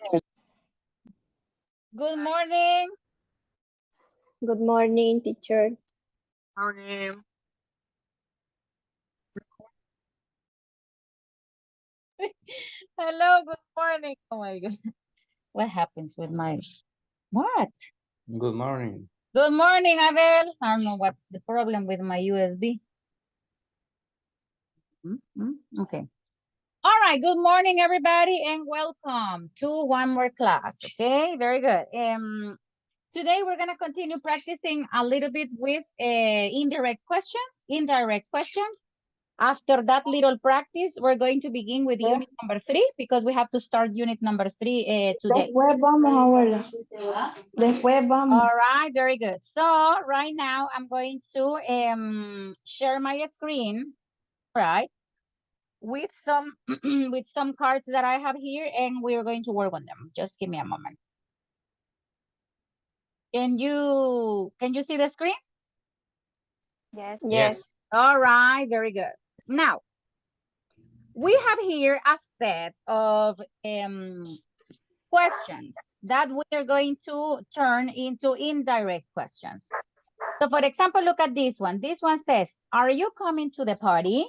Good morning. Good morning, teacher. Morning. Hello, good morning. Oh my God. What happens with my, what? Good morning. Good morning, Abel. I don't know what's the problem with my USB. Okay. All right, good morning, everybody, and welcome to one more class, okay? Very good. Today, we're going to continue practicing a little bit with indirect questions. After that little practice, we're going to begin with unit number 3 because we have to start unit number 3 today. Después vamos, abuela. Después vamos. All right, very good. So right now I'm going to share my screen, right, with some with some cards that I have here, and we're going to work on them. Just give me a moment. Can you see the screen? Yes. All right, very good. Now, we have here a set of questions that we are going to turn into indirect questions. So for example, look at this one. This one says, are you coming to the party?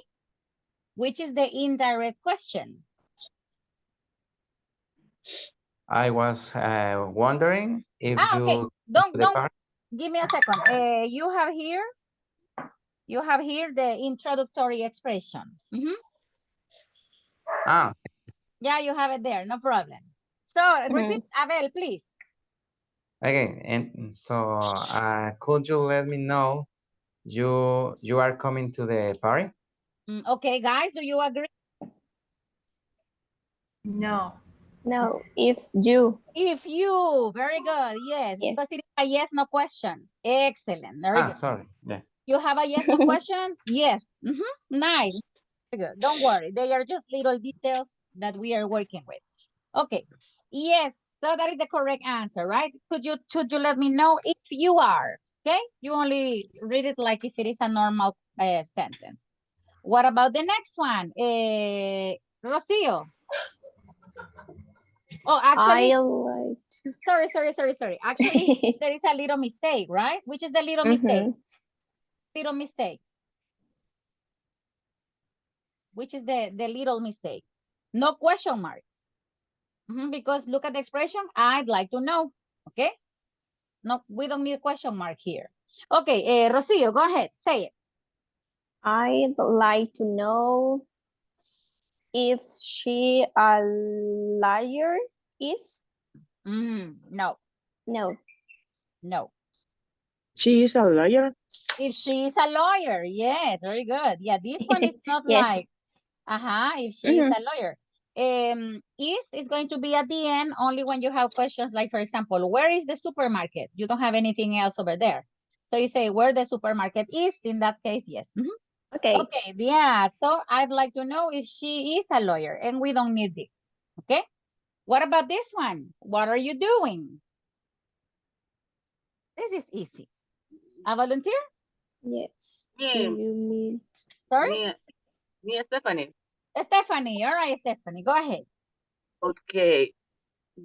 Which is the indirect question. I was wondering if Okay, you don't party. give me a second. You have here the introductory expression. Yeah, you have it there, no problem. So repeat, Abel, please. Okay, and so could you let me know you are coming to the party? Okay, guys, do you agree? No. No, if you. If you, very good, yes, because it is a yes, no question. Excellent, very good. Sorry, yes. You have a yes, no question? Yes, nice, very good. Don't worry, they are just little details that we are working with. Okay, yes, so that is the correct answer, right? Should you let me know if you are, okay? You only read it like if it is a normal sentence. What about the next one? Rocio. Oh, actually, sorry. Actually, there is a little mistake, right? Which is the little mistake? Little mistake. Which is the little mistake? No question mark. Because look at the expression, I'd like to know, okay? No, we don't need a question mark here. Okay, Rocio, go ahead, say it. I'd like to know if she a liar is. No. No. She is a lawyer? If she is a lawyer, yes, very good. Yeah, this one is not Yes. like, if she is a lawyer. If is going to be at the end only when you have questions like, for example, where is the supermarket? You don't have anything else over there. So you say where the supermarket is. In that case, yes. Okay. Okay, yeah. So I'd like to know if she is a lawyer, and we don't need this. Okay. What about this one? What are you doing? This is easy. A volunteer? Yes. Me. Do you mean? Sorry? Me, Stephanie. Stephanie. All right, Stephanie, go ahead. Okay.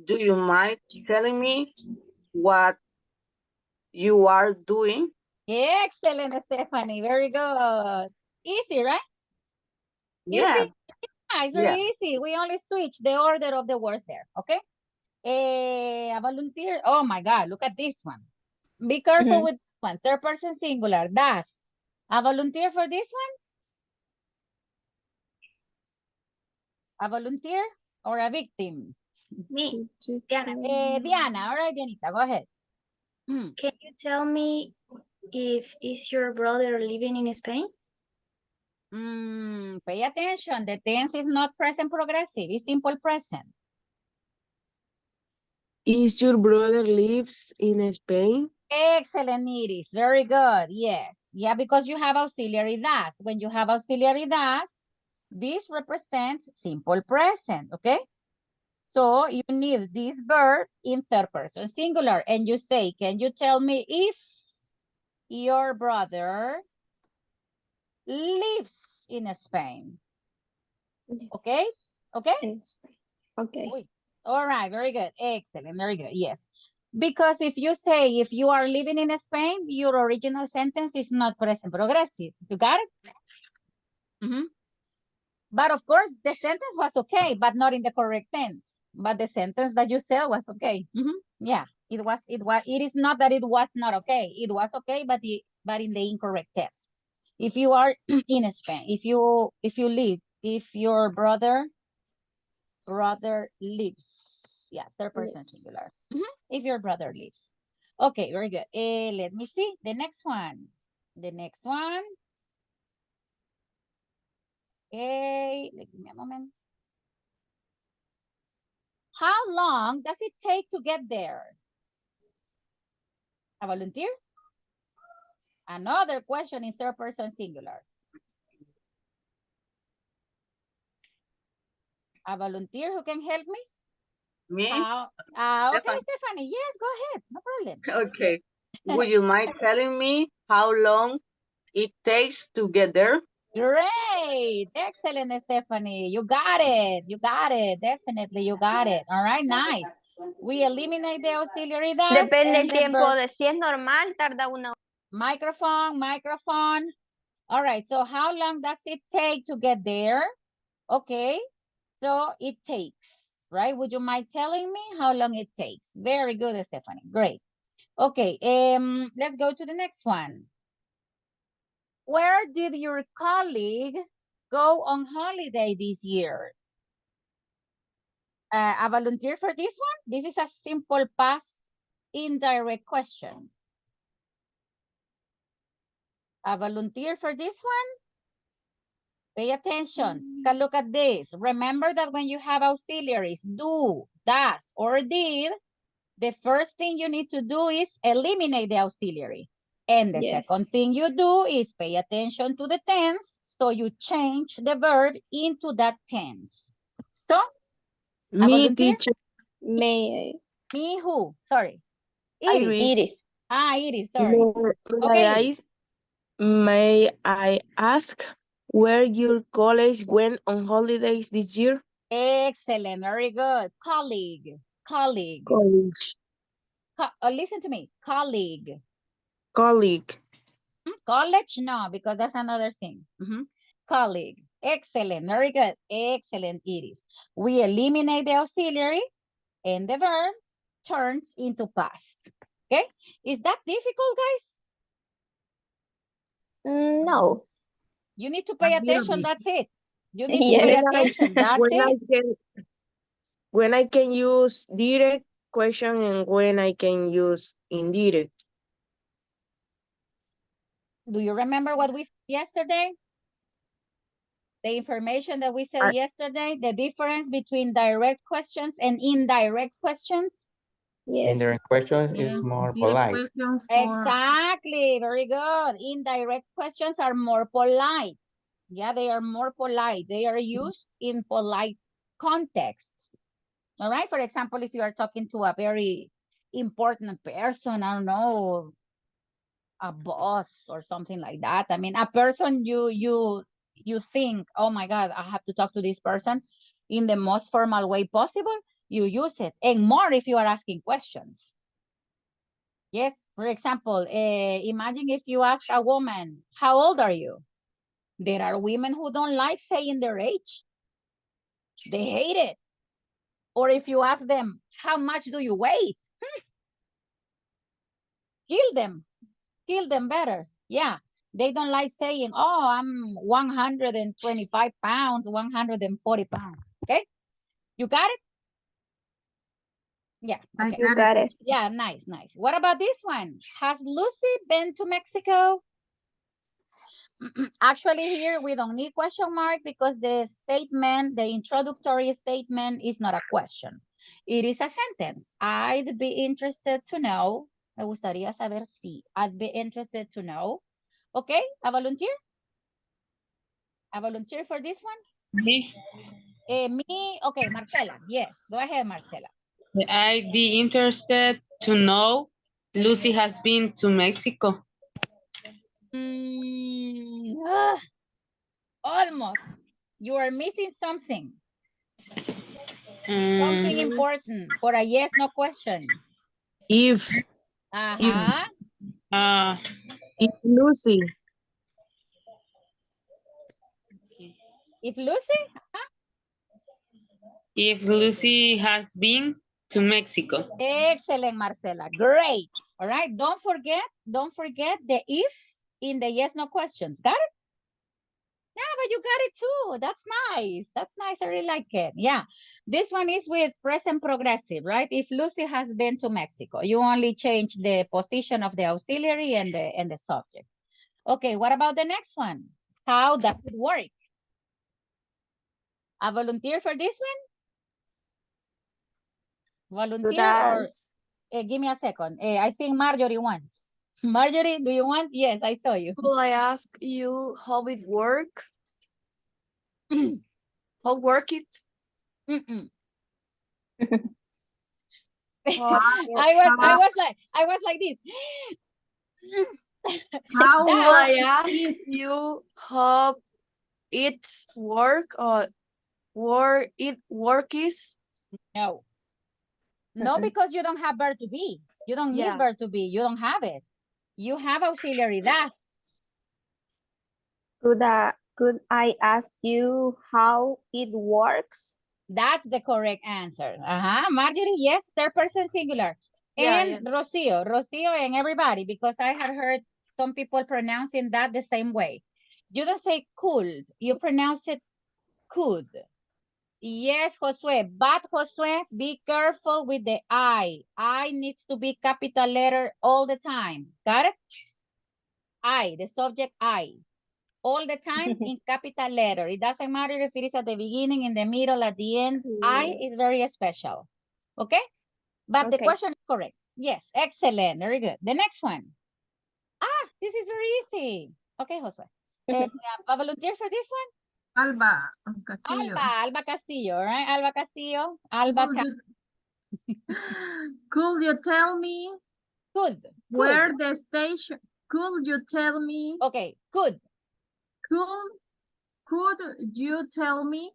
Do you mind telling me what you are doing? Excellent, Stephanie. Very good. Easy, right? Yeah. Easy? Yeah, it's very easy. We only switch the order of the words there, okay? A volunteer. Oh my God, look at this one. Be careful with this one. Third person singular. Das. A volunteer for this one? A volunteer or a victim? Me, Diana. Diana. All right, Dianita, go ahead. Can you tell me if is your brother living in Spain? Pay attention. The tense is not present progressive. It's simple present. Is your brother lives in Spain? Excellent, Iris. Very good. Yes. Yeah, because you have auxiliary das. When you have auxiliary das, this represents simple present, okay? So you need this verb in third person singular. And you say, can you tell me if your brother lives in Spain? Okay? Okay? Okay. All right, very good. Excellent, very good, yes. Because if you say, if you are living in Spain, your original sentence is not present progressive. You got it? But of course, the sentence was okay, but not in the correct tense. But the sentence that you said was okay. Yeah, it is not that it was not okay. It was okay, but in the incorrect tense. If you are in Spain, if your brother lives, yeah, third person singular. If your brother lives. Okay, very good. Let me see the next one. Okay, give me a moment. How long does it take to get there? A volunteer? Another question in third person singular. A volunteer who can help me? Me? Okay, Stephanie, yes, go ahead, no problem. Okay. Would you mind telling me how long it takes to get there? Great, excellent, Stephanie. You got it, definitely you got it. All right, nice. We eliminate the auxiliary does. Depende del tiempo de si es normal, tarda 1 hora. Microphone. All right, so how long does it take to get there? Okay, so it takes, right? Would you mind telling me how long it takes? Very good, Stephanie, great. Okay, let's go to the next one. Where did your colleague go on holiday this year? A volunteer for this one? This is a simple past indirect question. A volunteer for this one? Pay attention. Take a look at this. Remember that when you have auxiliaries, do, does, or did, the first thing you need to do is eliminate the auxiliary. And the second thing you do is pay attention to the tense, so you change the verb into that tense. So, Me, teacher. Me who? Sorry. Iris. Iris, sorry. Okay. May I ask where your college went on holidays this year? Excellent, very good. Colleague. College. Listen to me, colleague. Colleague. College, no, because that's another thing. Colleague, excellent, very good, excellent, Iris. We eliminate the auxiliary and the verb turns into past, okay? Is that difficult, guys? No. You need to pay attention, that's it. You need to pay attention, that's it. When I can use direct question and when I can use indirect. Do you remember what we said yesterday? The information that we said yesterday, the difference between direct questions and indirect questions? Yes. Indirect questions is more polite. Exactly, very good. Indirect questions are more polite. Yeah, they are more polite. They are used in polite contexts. All right, for example, if you are talking to a very important person, I don't know, a boss or something like that. I mean, a person you think, oh my God, I have to talk to this person in the most formal way possible, you use it. And more if you are asking questions. Yes, for example, imagine if you ask a woman, how old are you? There are women who don't like saying their age. They hate it. Or if you ask them, how much do you weigh? Kill them better. Yeah, they don't like saying, oh, I'm 125 pounds, 140 pounds. Okay, you got it? Yeah, okay. You got it. Yeah, nice. What about this one? Has Lucy been to Mexico? Actually, here we don't need question mark because the statement, the introductory statement is not a question. It is a sentence. I'd be interested to know. Me gustaría saber si. I'd be interested to know. Okay, a volunteer? A volunteer for this one? Me? Me, okay, Marcela. Yes, go ahead, Marcela. I'd be interested to know Lucy has been to Mexico. Almost. You are missing something. Something Mm, important for a yes, no question. If Uh-huh. if Lucy If Lucy, if Lucy has been to Mexico. excellent, Marcela. Great. All right. Don't forget the if in the yes, no questions. Got it? Yeah, but you got it too. That's nice. That's nice. I really like it. Yeah. This one is with present progressive, right? If Lucy has been to Mexico, you only change the position of the auxiliary and the subject. Okay, what about the next one? How does it work? A volunteer for this one? Volunteer or give me a second. I think Marjorie wants. Marjorie, do you want? Yes, I saw you. Will I ask you how it work? How work it? Mm-mm. How I was like this. How will That- I ask you how it's work or where it work is? No. No, because you don't have verb to be. You don't need Yeah. verb to be. You don't have it. You have auxiliary das. Could I ask you how it works? That's the correct answer. Marjorie, yes, third person singular. Yeah, And Rocio and everybody, because I have heard some people pronouncing that the same way. You don't say could, you pronounce it could. Yes, Josue, but Josue, be careful with the I. I needs to be capital letter all the time. Got it? I, the subject I. All the time in capital letter. It doesn't matter if it is at the beginning, in the middle, at the end. I is very special. Okay? But the Okay. question is correct. Yes, excellent. Very good. The next one. This is very easy. Okay, Josue. A volunteer for this one? Alba Castillo. Alba Castillo, right? Alba Castillo. Alba Could you tell me Could. where the station? Could you tell me? Okay, could. Could you tell me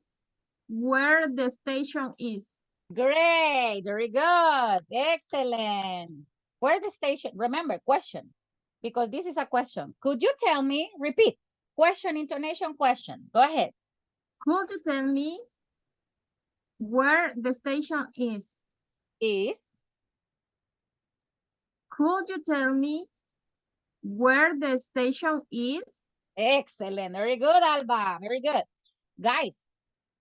where the station is? Great. Very good. Excellent. Where the station? Remember, question. Because this is a question. Could you tell me? Repeat. Question, intonation, question. Go ahead. Could you tell me where the station is? Is. Could you tell me where the station is? Excellent. Very good, Alba. Very good. Guys,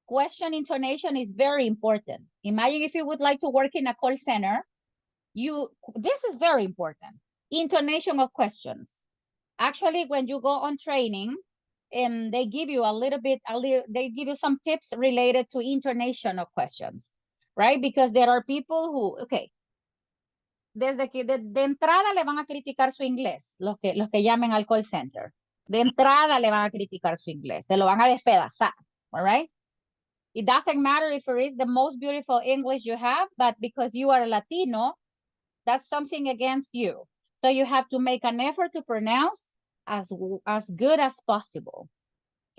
question intonation is very important. Imagine if you would like to work in a call center, this is very important. Intonation of questions. Actually, when you go on training, they give you they give you some tips related to intonation of questions, right? Because there are people who, okay, desde que de entrada le van a criticar su inglés, los que llamen al call center. De entrada le van a criticar su inglés, se lo van a despedazar, all right? It doesn't matter if it is the most beautiful English you have, but because you are Latino, that's something against you. So you have to make an effort to pronounce as good as possible.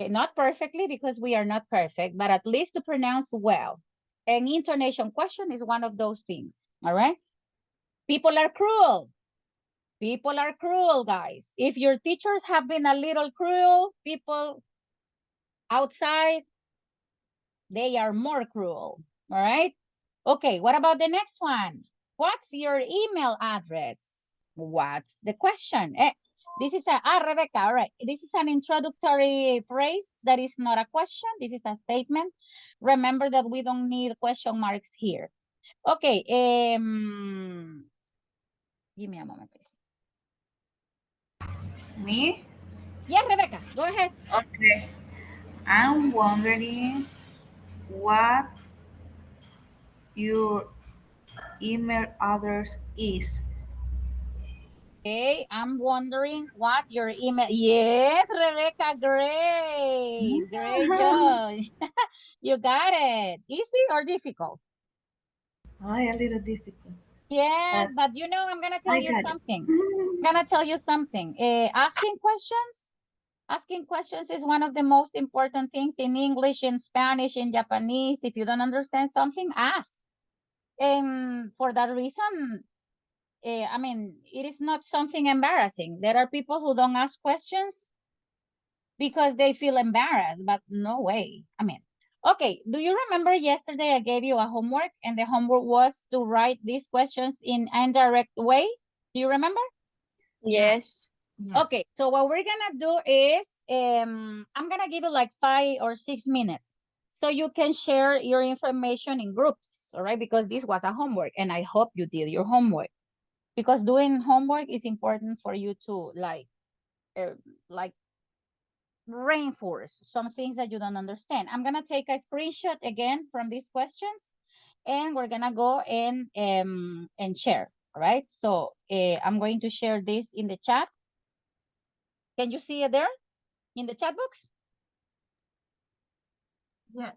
Okay, not perfectly because we are not perfect, but at least to pronounce well. An intonation question is one of those things, all right? People are cruel. People are cruel, guys. If your teachers have been a little cruel, people outside, they are more cruel, all right? Okay, what about the next one? What's your email address? What's the question? This is Rebecca, all right. This is an introductory phrase that is not a question. This is a statement. Remember that we don't need question marks here. Okay, give me a moment, please. Me? Yes, Rebecca, go ahead. Okay. I'm wondering what your email address is. Okay, I'm wondering what your email. Yes, Rebecca, great. Great job. You got it. Easy or difficult? A little difficult. Yes, but you know, I'm gonna tell you something. I'm gonna tell you something. Asking questions Asking questions is one of the most important things in English, in Spanish, in Japanese. If you don't understand something, ask. And for that reason, I mean, it is not something embarrassing. There are people who don't ask questions because they feel embarrassed, but no way. I mean, okay, do you remember yesterday I gave you a homework and the homework was to write these questions in indirect way? Do you remember? Yes. Okay, so what we're gonna do is, I'm gonna give you like 5 or 6 minutes. So you can share your information in groups, all right? Because this was a homework and I hope you did your homework. Because doing homework is important for you to like reinforce some things that you don't understand. I'm gonna take a screenshot again from these questions and we're gonna go and share, all right? So I'm going to share this in the chat. Can you see it there in the chat box? Yes.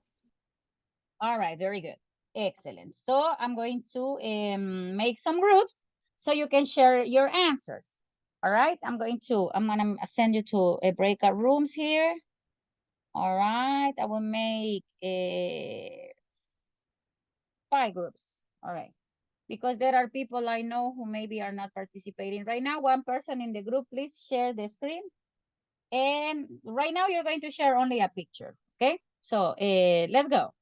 All right, very good. Excellent. So I'm going to make some groups so you can share your answers. All right, I'm gonna send you to a breakout rooms here. All right, I will make 5 groups. All right, because there are people I know who maybe are not participating right now. One person in the group, please share the screen. And right now you're going to share only a picture, okay? So let's go.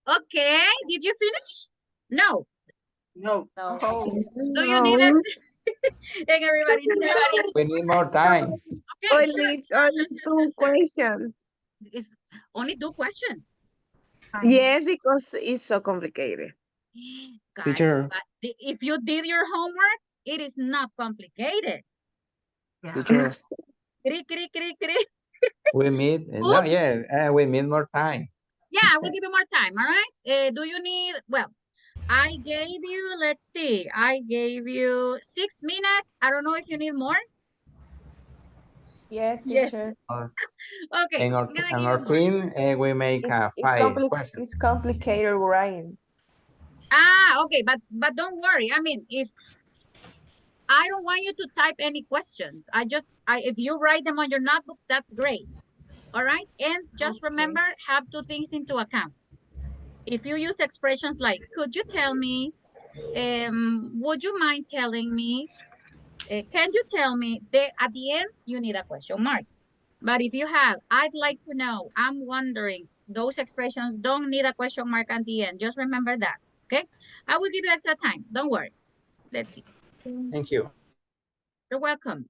Okay, did you finish? No. No. Oh, Do you need it? No, And everybody needs it. We need more time. Okay, sure. only two questions. It's only 2 questions. Yes, because it's so complicated. Guys, Teacher, but if you did your homework, it is not complicated. teacher, Kri, kri, kri, kri. We need, no, Oops. yeah, we need more time. Yeah, we'll give you more time, all right? Do you need, well, I gave you, let's see, I gave you 6 minutes. I don't know if you need more. Yes, Yes. teacher. Okay, In I'm gonna in give our you more. team, we make five questions. It's complicated writing. Ah, okay, but don't worry. I mean, if I don't want you to type any questions, if you write them on your notebooks, that's great. All right, and just Okay. remember, have 2 things into account. If you use expressions like, could you tell me, would you mind telling me, can you tell me, at the end, you need a question mark. But if you have, I'd like to know, I'm wondering, those expressions don't need a question mark at the end. Just remember that, okay? I will give you extra time. Don't worry. Let's see. Thank you. You're welcome.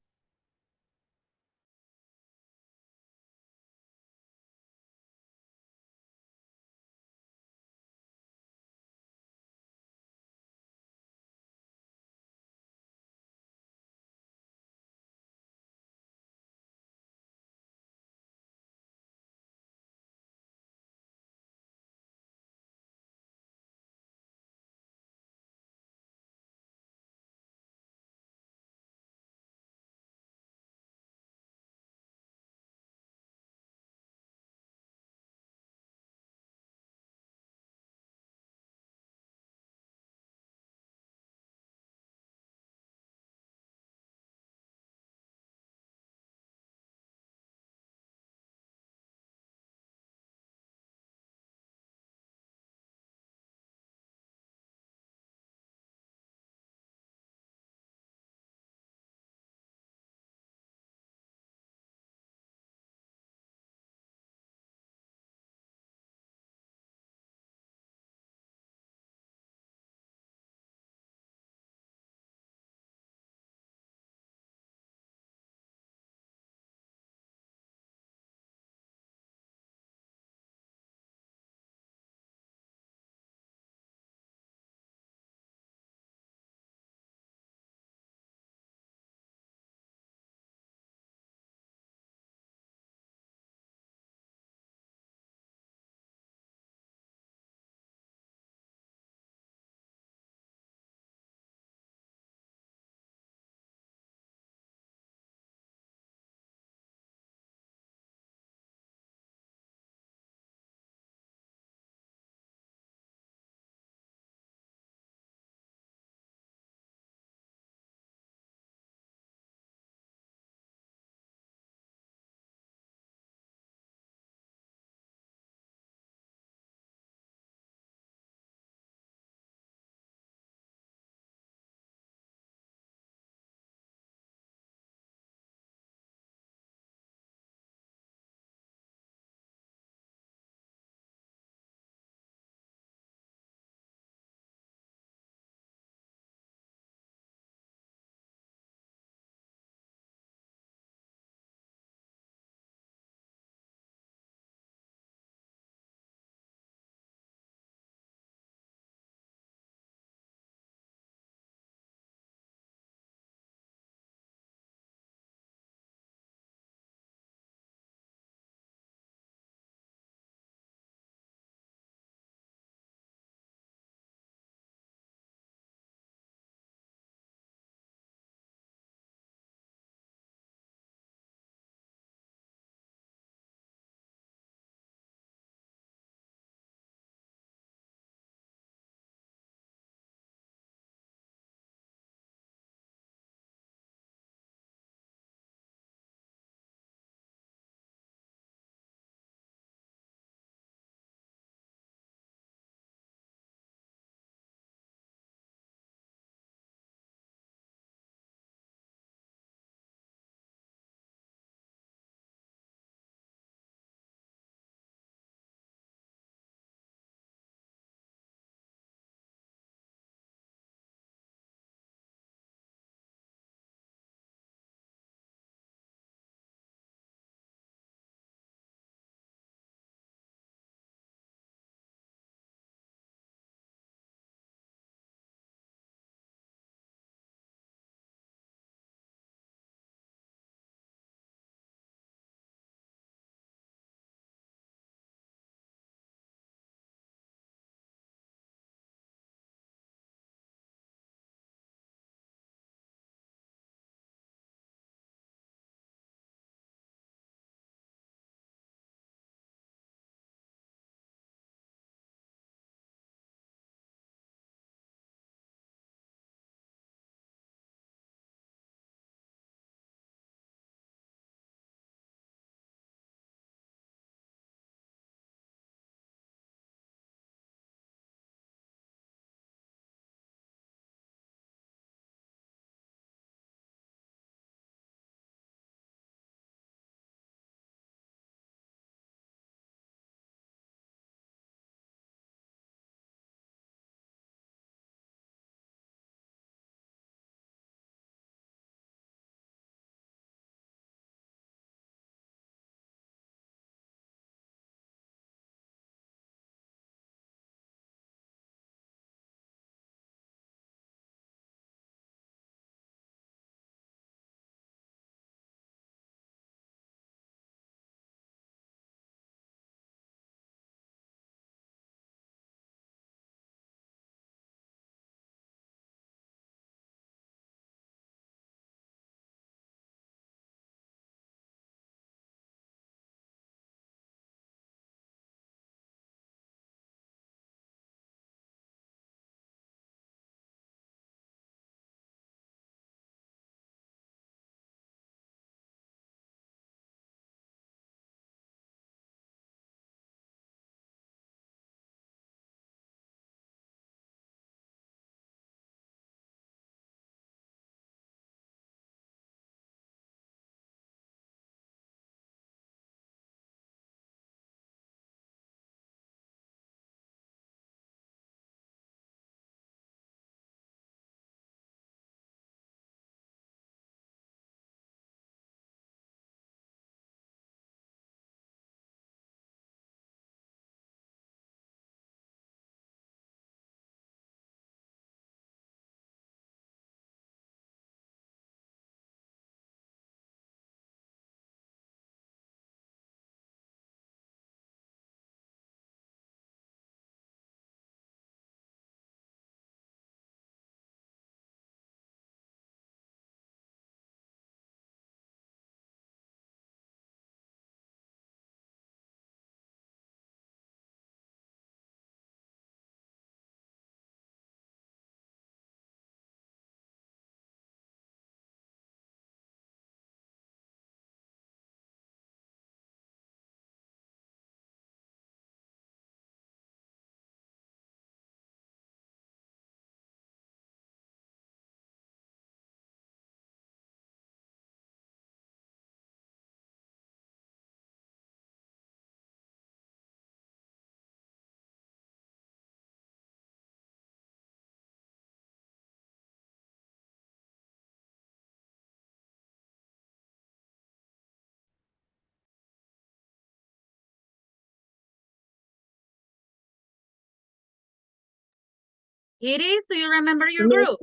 Iris, do you remember your group?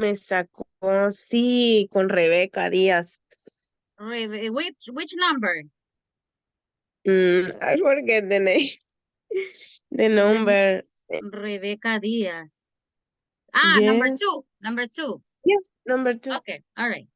Me sacó, sí, con Rebeca Díaz. Which number? I forget the name, the number. Rebecca Diaz. Ah, Yes, number two. yes, number 2. Okay, all right.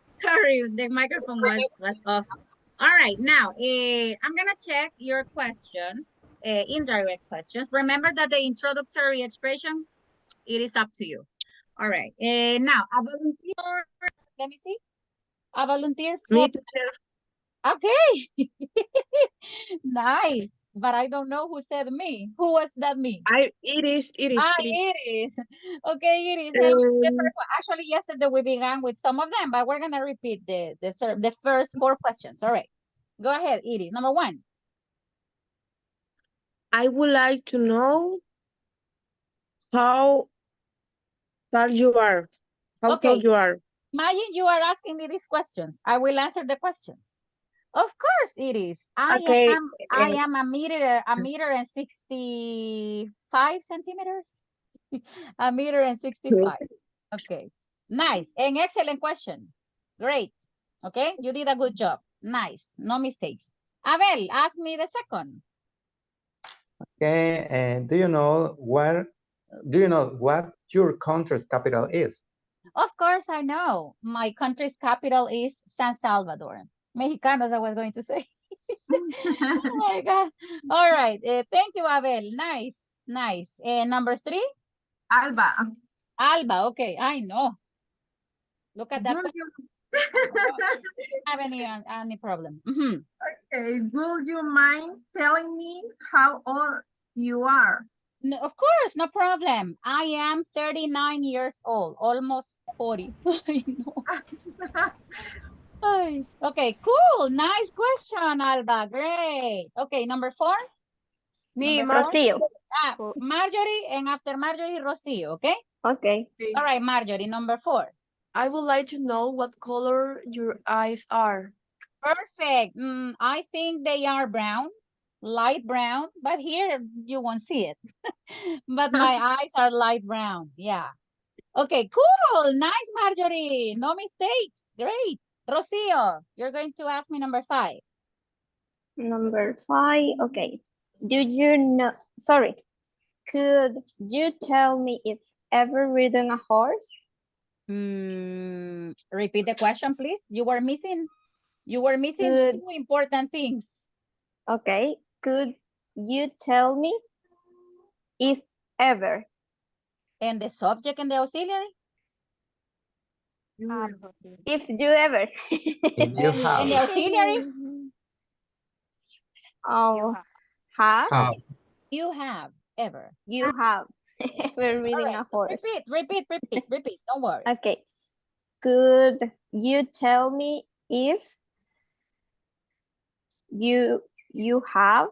Sorry, the microphone was off. All right, now I'm gonna check your questions, indirect questions. Remember that the introductory expression, it is up to you. All right, now a volunteer, let me see, a volunteer for, Me too. okay, nice, but I don't know who said me. Who was that me? It is. Ah, it is. Okay, it is. Actually, yesterday we began with some of them, but we're gonna repeat the first 4 questions. All right, go ahead, Iris. Number 1. I would like to know how tall you are. How tall Okay, you are. imagine you are asking me these questions. I will answer the questions. Of course, it is. Okay. I am a meter and 65 centimeters. A meter and 65. Okay, nice. An excellent question. Great. Okay, you did a good job. Nice, no mistakes. Abel, ask me the second. Okay, and do you know what your country's capital is? Of course, I know. My country's capital is San Salvador. Mexicanos, I was going to say. Oh my God. All right. Thank you, Abel. Nice, nice. Number 3? Alba. Alba. Okay, I know. Look at that. Would I you, don't have any problem. Mhm. okay, would you mind telling me how old you are? No, of course, no problem. I am 39 years old, almost 40. I know. Ay, okay, cool. Nice question, Alba. Great. Okay, number 4. Me, Number 4. Rocío. Marjorie, and after Marjorie, Rocio, okay? Okay. All right, Marjorie, number 4. I would like to know what color your eyes are. Perfect. I think they are brown, light brown, but here you won't see it. But my eyes are light brown. Yeah. Okay, cool. Nice, Marjorie. No mistakes. Great. Rocio, you're going to ask me number 5. Number 5. Okay. Do you know? Sorry. Could you tell me if ever ridden a horse? Repeat the question, please. You were missing Good. two important things. Okay. Could you tell me if ever? And the subject and the auxiliary? If you ever. If you have. And the auxiliary? Oh, have Have. You have ever. you have ever All ridden right. a horse? Repeat. Don't worry. Okay. Could you tell me if you have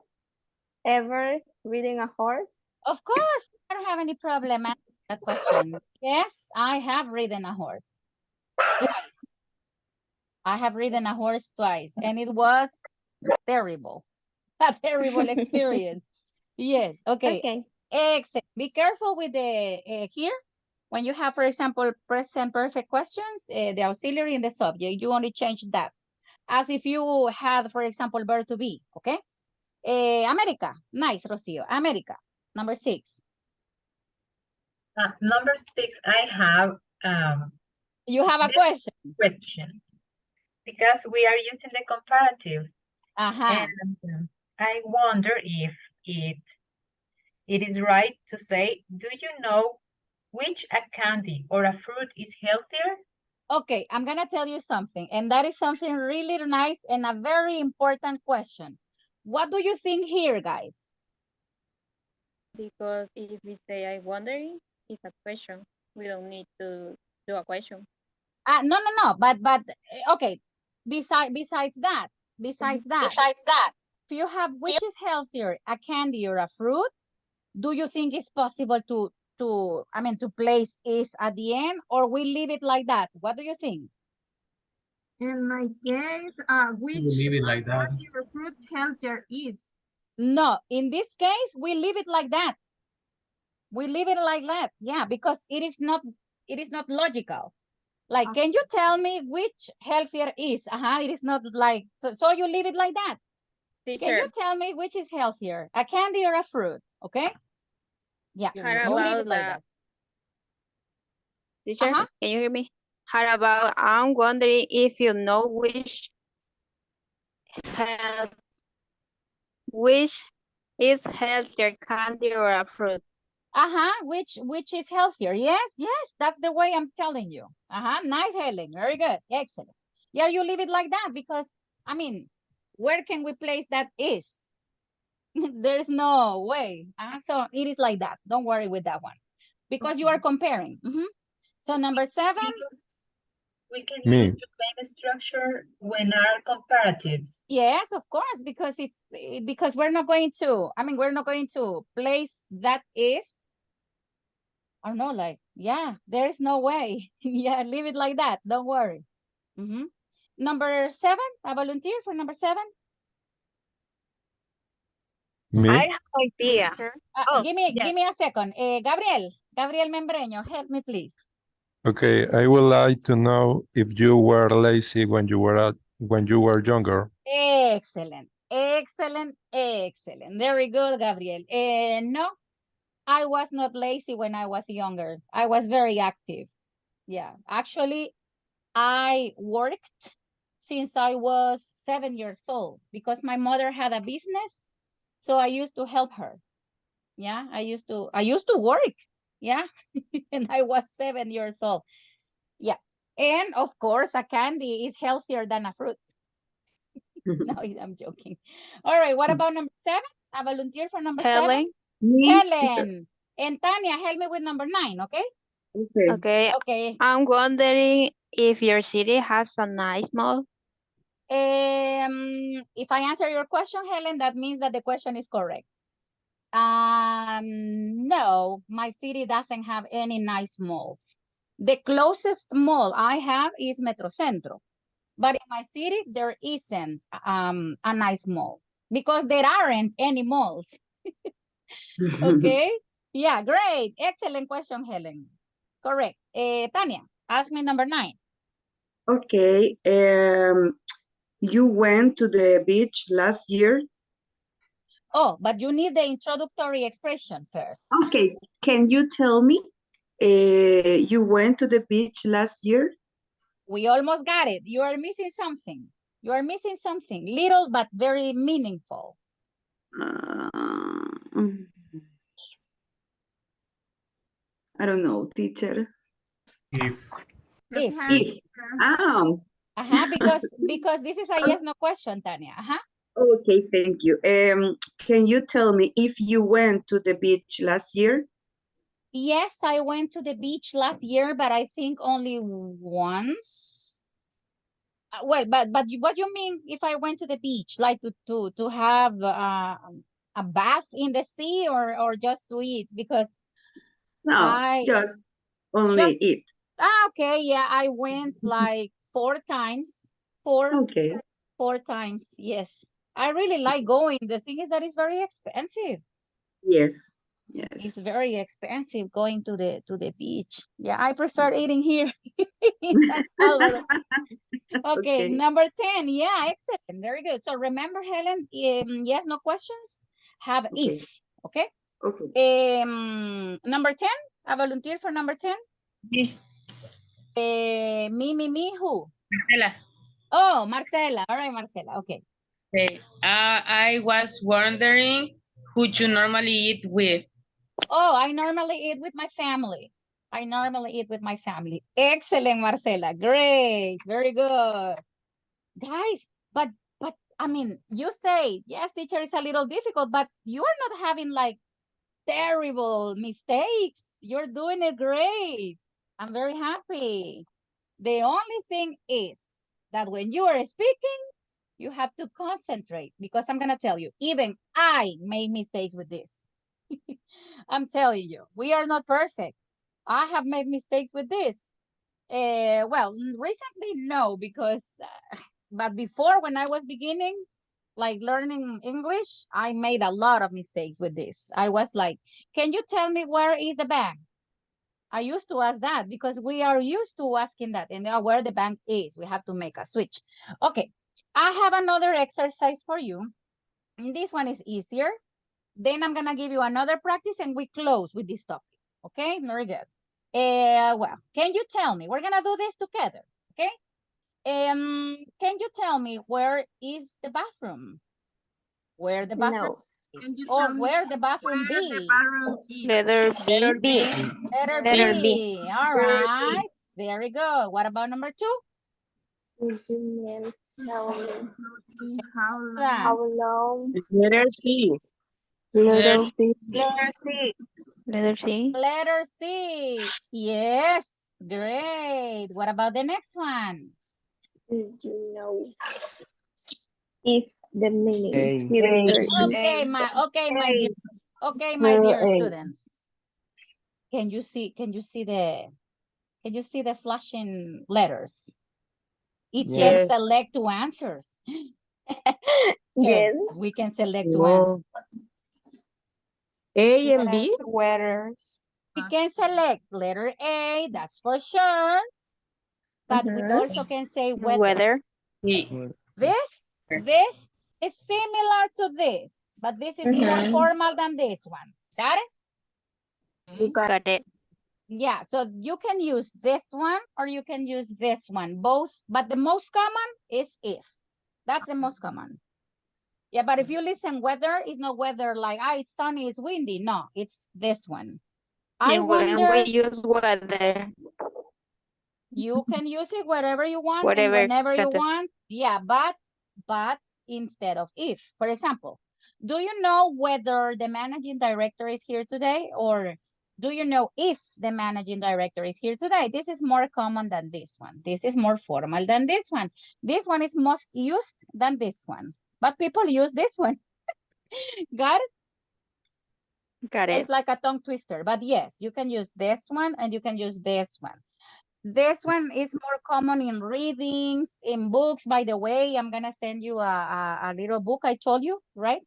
ever ridden a horse? Of course, I don't have any problem answering that question. Yes, I have ridden a horse. Twice. I have ridden a horse twice, and it was terrible. A terrible experience. Yes, okay. Okay. Excellent. Be careful with the here. When you have, for example, present perfect questions, the auxiliary and the subject, you only change that. As if you had, for example, verb to be, okay? America. Nice, Rocio. America. Number 6. Number 6, I have You have a this question. because we are using the comparative. Uh-huh. And I wonder if it is right to say, do you know which a candy or a fruit is healthier? Okay, I'm gonna tell you something, and that is something really nice and a very important question. What do you think here, guys? Because if we say I wondering, it's a question. We don't need to do a question. No, but okay. Besides that, if you have which is healthier, a candy or a fruit, do you think it's possible to place is at the end, or we leave it like that? What do you think? In my case, which leave it like that. candy or fruit healthier is? No, in this case, we leave it like that. We leave it like that. Yeah, because it is not logical. Like, can you tell me which healthier is? It is not like, so you leave it like that. Teacher, Can you tell me which is healthier, a candy or a fruit? Okay. Yeah, how you leave about it like that? that. Teacher, can you hear me? How about, I'm wondering if you know which is healthier, candy or a fruit? Which is healthier? Yes, that's the way I'm telling you. Nice, Helen. Very good. Excellent. Yeah, you leave it like that because, where can we place that is? There's no way. So it is like that. Don't worry with that one because you are comparing. So number 7. We can use the same structure when our comparatives. Yes, of course, because because we're not going to, we're not going to place that is. Or no, like, yeah, there is no way. Yeah, leave it like that. Don't worry. Number 7, a volunteer for number 7. I have no idea. Give me a second. Gabriel Membreño, help me, please. Okay, I would like to know if you were lazy when you were younger. Excellent. Very good, Gabriel. No, I was not lazy when I was younger. I was very active. Yeah, actually, I worked since I was 7 years old because my mother had a business. So I used to help her. Yeah, I used to work. Yeah, and I was 7 years old. Yeah, and of course, a candy is healthier than a fruit. No, I'm joking. All right, what about number 7? A volunteer for number 7? Helen. And Tanya, help me with number 9, okay? Okay. I'm wondering if your city has a nice mall. If I answer your question, Helen, that means that the question is correct. No, my city doesn't have any nice malls. The closest mall I have is Metrocentro. But in my city, there isn't a nice mall because there aren't any malls. Okay. Yeah, great. Excellent question, Helen. Correct. Tanya, ask me number 9. Okay. you went to the beach last year? Oh, but you need the introductory expression first. Okay, can you tell me, you went to the beach last year? We almost got it. You are missing something. You are missing something, little but very meaningful. I don't know, teacher. If. If. Because this is a yes no question, Tanya. Okay, thank you. Can you tell me if you went to the beach last year? Yes, I went to the beach last year, but I think only once. Well, but what you mean if I went to the beach, like to have a bath in the sea or just to eat? Because No, just only eat. Okay, yeah, I went like 4 times. Okay. 4 times, yes. I really like going. The thing is that it's very expensive. Yes, yes. It's very expensive going to the beach. Yeah, I prefer eating here in San Salvador. Okay, number 10. Yeah, excellent. Very good. So remember, Helen, yes, no questions? Have if, okay? Okay. Number 10, a volunteer for number 10? Me. Me, who? Marcela. Oh, Marcela. All right, Marcela. Okay. Okay. I was wondering who you normally eat with. Oh, I normally eat with my family. I normally eat with my family. Excellent, Marcela. Great. Very good. Guys, but I mean, you say, yes, teacher, is a little difficult, but you're not having like terrible mistakes. You're doing it great. I'm very happy. The only thing is that when you are speaking, you have to concentrate, because I'm going to tell you, even I made mistakes with this. I'm telling you, we are not perfect. I have made mistakes with this. Well, recently, no, because, but before, when I was beginning, like learning English, I made a lot of mistakes with this. I was like, can you tell me where is the bank? I used to ask that because we are used to asking that, and where the bank is. We have to make a switch. Okay, I have another exercise for you. And this one is easier. Then I'm going to give you another practice and we close with this topic. Okay, very good. Well, can you tell me, we're going to do this together, okay? Can you tell me where is the bathroom? Where the bathroom is? Or where the bathroom be? Letter B. Letter B. All right. Very good. What about number 2? Would you tell me How long? Letter C. Letter C. Letter C. Letter C. Yes. Great. What about the next one? Did you know if the meaning? Okay, my dear students. Can you see the flashing letters? It says select two answers. Yes. We can select two answers. A and B? Sweaters. We can select letter A, that's for sure. But we also can say weather. This is similar to this, but this is more formal than this one. Got it? Got it. Yeah, so you can use this one or you can use this one, both, but the most common is if. That's the most common. Yeah, but if you listen, weather is not weather like, it's sunny, it's windy. No, it's this one. I wonder. When we use weather. You can use it wherever you want and Whatever whenever you sentence. want. Yeah, but instead of if. For example, do you know whether the managing director is here today, or do you know if the managing director is here today? This is more common than this one. This is more formal than this one. This one is most used than this one, but people use this one. Got it? Got it. It's like a tongue twister, but yes, you can use this one and you can use this one. This one is more common in readings, in books. By the way, I'm going to send you a little book I told you, right?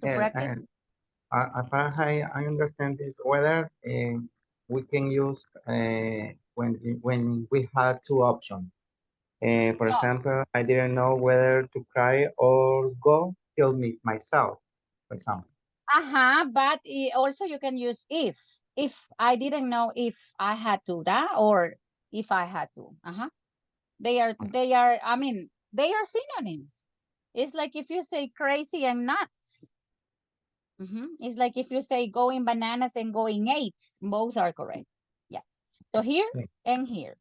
To practice. As far as I understand this weather, we can use when we have two options. For example, I didn't know whether to cry or go kill me myself, for example. But also you can use if. If I didn't know if I had to, or if I had to. They are, I mean, they are synonyms. It's like if you say crazy and nuts. It's like if you say going bananas and going apes, both are correct. Yeah. So here and here.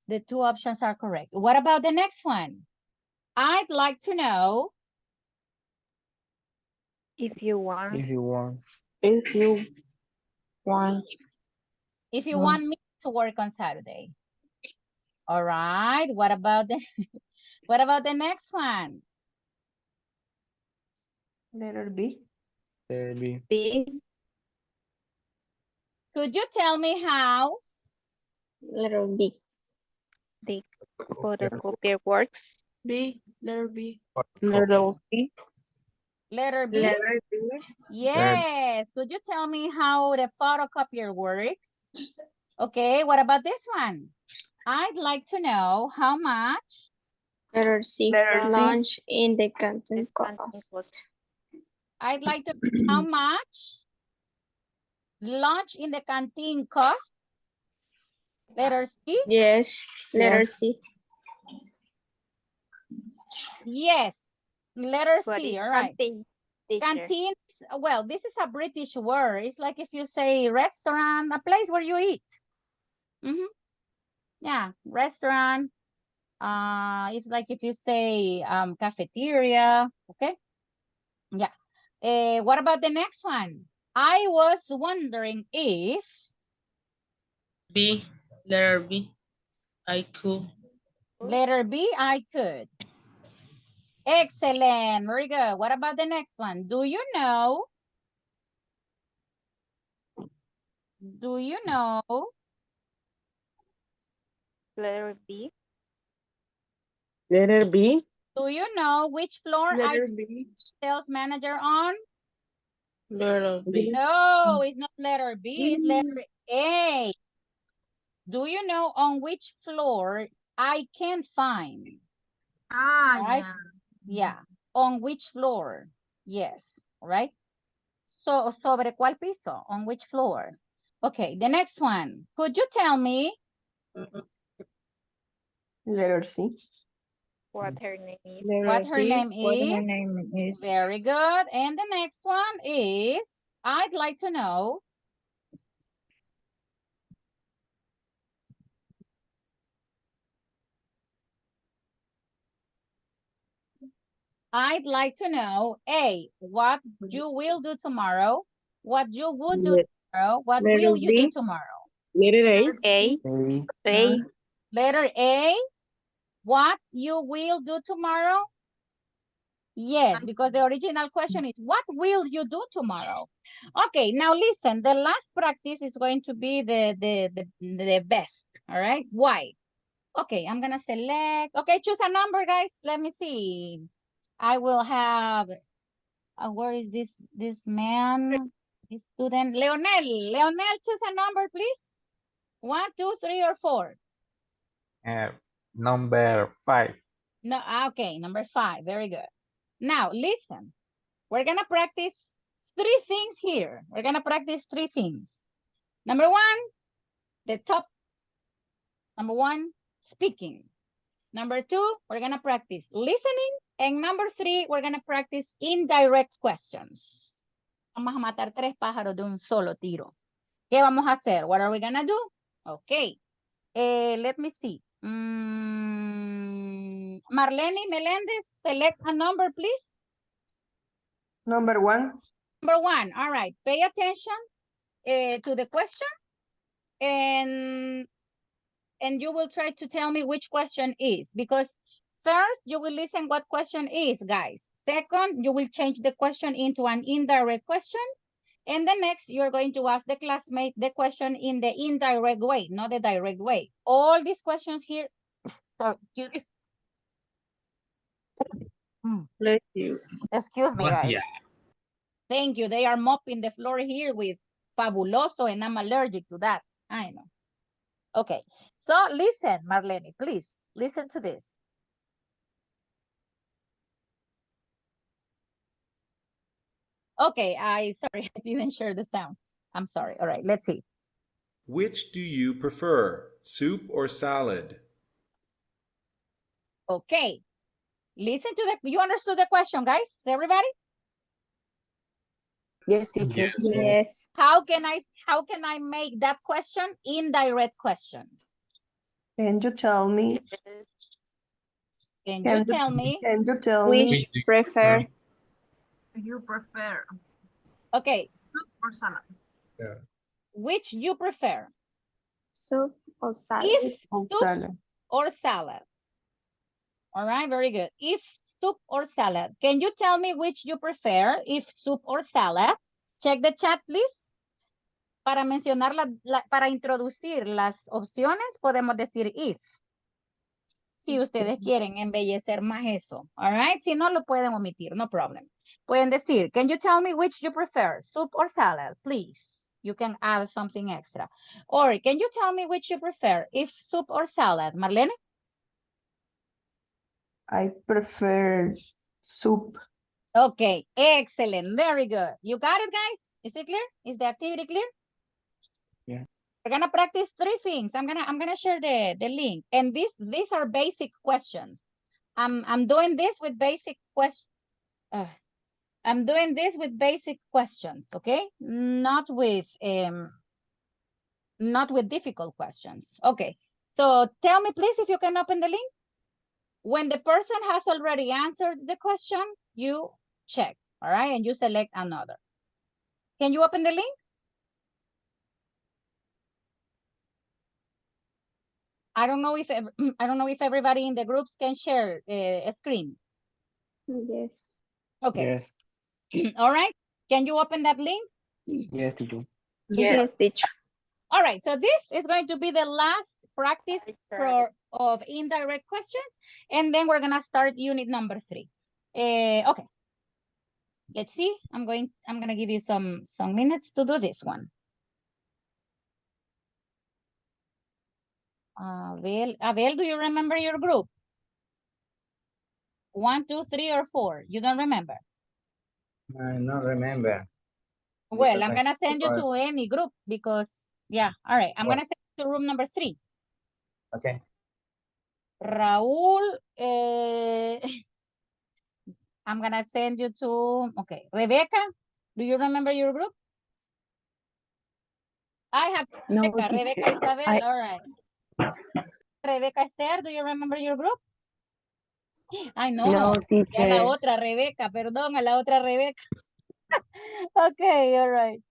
The two options are correct. What about the next one? I'd like to know. If you want. If you want. If you want. If you want me to work on Saturday. All right. What about the what about the next one? Letter B. B. Could you tell me how? Letter B. The photocopier works. B. Letter B. Letter B. Letter B? Letter B. Yes. Could you tell me how the photocopier works? Okay, what about this one? I'd like to know how much. Letter C. Letter C. Lunch in the canteen cost. I'd like to know how much lunch in the canteen costs. Letter C? Yes, letter C. Yes, letter What C, is all right. canteen, teacher? Canteens, well, this is a British word. It's like if you say restaurant, a place where you eat. Yeah, restaurant. It's like if you say cafeteria, okay? Yeah. What about the next one? I was wondering if. B. Letter B. I could. Letter B, I could. Excellent, very good. What about the next one? Do you know? Do you know? Letter B. Letter B. Do you know which floor Letter I B. sales manager on? Letter B. No, it's not letter B, it's letter A. Do you know on which floor I can find? Right? Yeah. On which floor? Yes. All right. So, sobre cuál piso? On which floor? Okay, the next one. Could you tell me? Letter C. What her name is. What her name What her is? name is. Very good. And the next one is, I'd like to know. I'd like to know, A, what you will do tomorrow, what you would do tomorrow, what will you do tomorrow? Letter A. A. A. Letter A, what you will do tomorrow? Yes, because the original question is, what will you do tomorrow? Okay, now listen, the last practice is going to be the best, all right? Why? Okay, I'm gonna select, okay, choose a number, guys. Let me see. I will have, where is this man, this student? Leonel, choose a number, please. 1, 2, 3, or 4? Number 5. No, okay, number 5, very good. Now, listen, we're gonna practice 3 things here. We're gonna practice 3 things. Number 1, the top. Number 1, speaking. Number 2, we're gonna practice listening. And number 3, we're gonna practice indirect questions. Vamos a matar 3 pájaros de un solo tiro. ¿Qué vamos a hacer? What are we gonna do? Okay. Let me see. Marlene Melendez, select a number, please. Number 1. Number 1. All right. Pay attention to the question. And you will try to tell me which question is. Because first, you will listen what question is, guys. Second, you will change the question into an indirect question. And the next, you're going to ask the classmate the question in the indirect way, not the direct way. All these questions here, sorry, excuse me. Excuse me, guys. Thank you. They are mopping the floor here with Fabuloso, and I'm allergic to that. I know. Okay, so listen, Marlene, please listen to this. Okay, sorry, I didn't share the sound. I'm sorry. All right, let's see. Which do you prefer, soup or salad? Okay, listen to you understood the question, guys, everybody? Yes, teacher. Yes. How can I make that question indirect question? Can you tell me? Can you tell me? Can you tell Which me? prefer? Do you prefer Okay, soup or salad? Yeah. which you prefer? Soup or salad? If Or soup salad. or salad? All right, very good. If soup or salad. Can you tell me which you prefer? If soup or salad? Check the chat, please. Para mencionar para introducir las opciones, podemos decir if. Si ustedes quieren embellecer más eso. All right, si no, lo pueden omitir, no problem. Pueden decir, can you tell me which you prefer, soup or salad, please? You can add something extra. Or can you tell me which you prefer, if soup or salad? Marlene? I prefer soup. Okay, excellent, very good. You got it, guys? Is it clear? Is the activity clear? Yeah. We're gonna practice 3 things. I'm gonna share the link. And these are basic questions. I'm doing this with basic questions. I'm doing this with basic questions, okay? Not with difficult questions. Okay. So tell me please if you can open the link. When the person has already answered the question, you check, all right? And you select another. Can you open the link? I don't know if everybody in the groups can share a screen. Yes. Okay. Yes. All right. Can you open that link? Yes, teacher. Yes, teacher. All right. So this is going to be the last practice of indirect questions. And then we're going to start unit number 3. Okay. Let's see. I'm going to give you some minutes to do this one. Abel, do you remember your group? 1, 2, 3, or 4? You don't remember? I don't remember. Well, Because I'm going to send you to any group because, yeah. All right. I'm going to send you to room number 3. Okay. Raúl, I'm going to send you to, okay. Rebecca, do you remember your group? I have No, Rebecca teacher. Isabel, all right. Rebecca Esther, do you remember your group? I know. No, A la teacher. otra Rebeca, perdón, a la otra Rebeca. Okay, all right.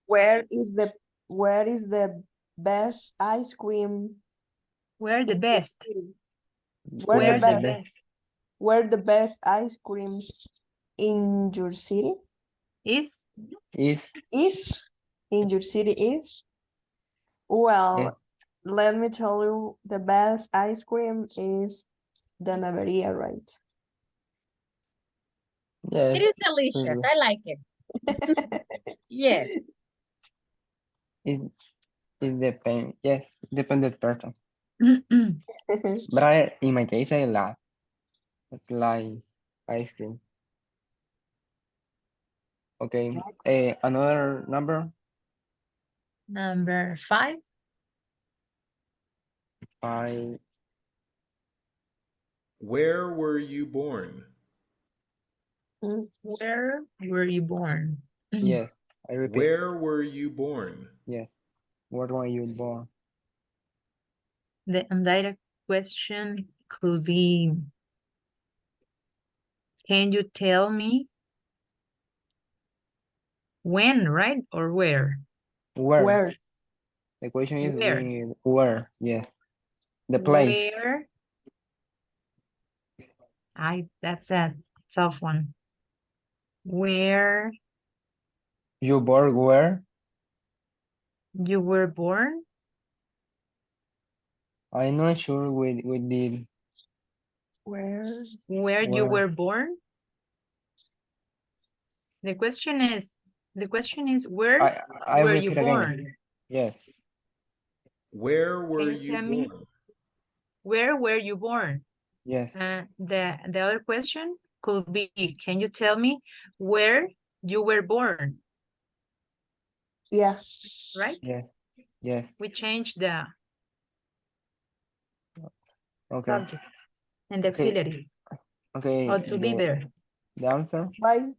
Where is the best ice cream? Where the in your best? city? Where the best? Where the best ice creams in your city? Is? Is in your city is? Well, let me tell you, the best ice cream is the Neveria, right? It is delicious. I like it. Yes. It depends. Yes, depends the person. But in my case, I like ice cream. Okay. Another number. Number 5. 5. Where were you born? Where were you born? Yes, I repeat. Where were you born? Yes. Where were you born? The indirect question could be, can you tell me when, right? Or where? Where? The question is where? Yes. The place. Where? That's a tough one. Where You born where? you were born? I'm not sure we did. Where you were born? The question is where I were you repeat born? again. Yes. Where were Can you you tell me born? where were you born? Yes. The other question could be, can you tell me where you were born? Yeah. Right? Yes. Yes. We changed the Okay. subject and the auxiliary. Okay. Or to be there. The answer? Bye.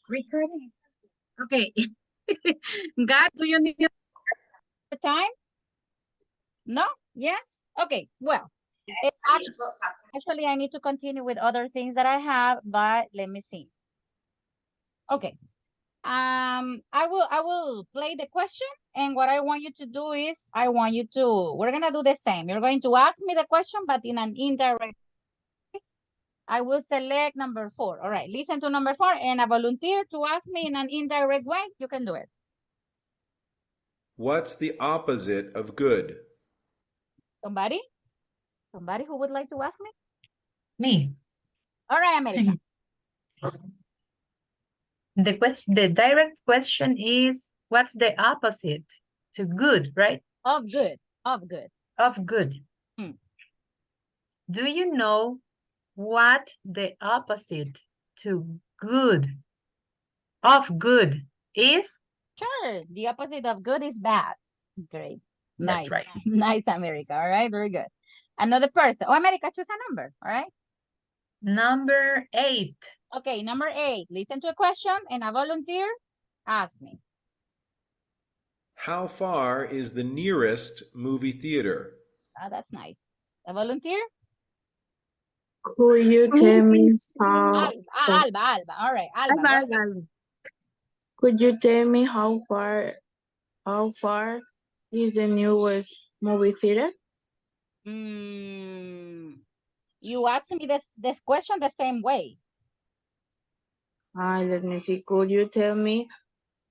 Recording. Okay. God, do you need time? No? Yes? Okay, well. Actually, I need to continue with other things that I have, but let me see. Okay. I will play the question, and what I want you to do is we're gonna do the same. You're going to ask me the question, but in an indirect way. I will select number 4. All right, listen to number 4, and a volunteer to ask me in an indirect way, you can do it. What's the opposite of good? Somebody who would like to ask me? Me. All right, America. The direct question is, what's the opposite to good, right? Of good. Of good. Do you know what the opposite to good is? Sure. The opposite of good is bad. Great. Nice. That's right. Nice, America. All right. Very good. Another person. Oh, America, choose a number. All right. Number 8. Okay, number 8. Listen to a question, and a volunteer ask me. How far is the nearest movie theater? That's nice. A volunteer? Could you tell me how? Alba. All right, Alba. Could you tell me how far is the newest movie theater? You asked me this question the same way. Let me see. Could you tell me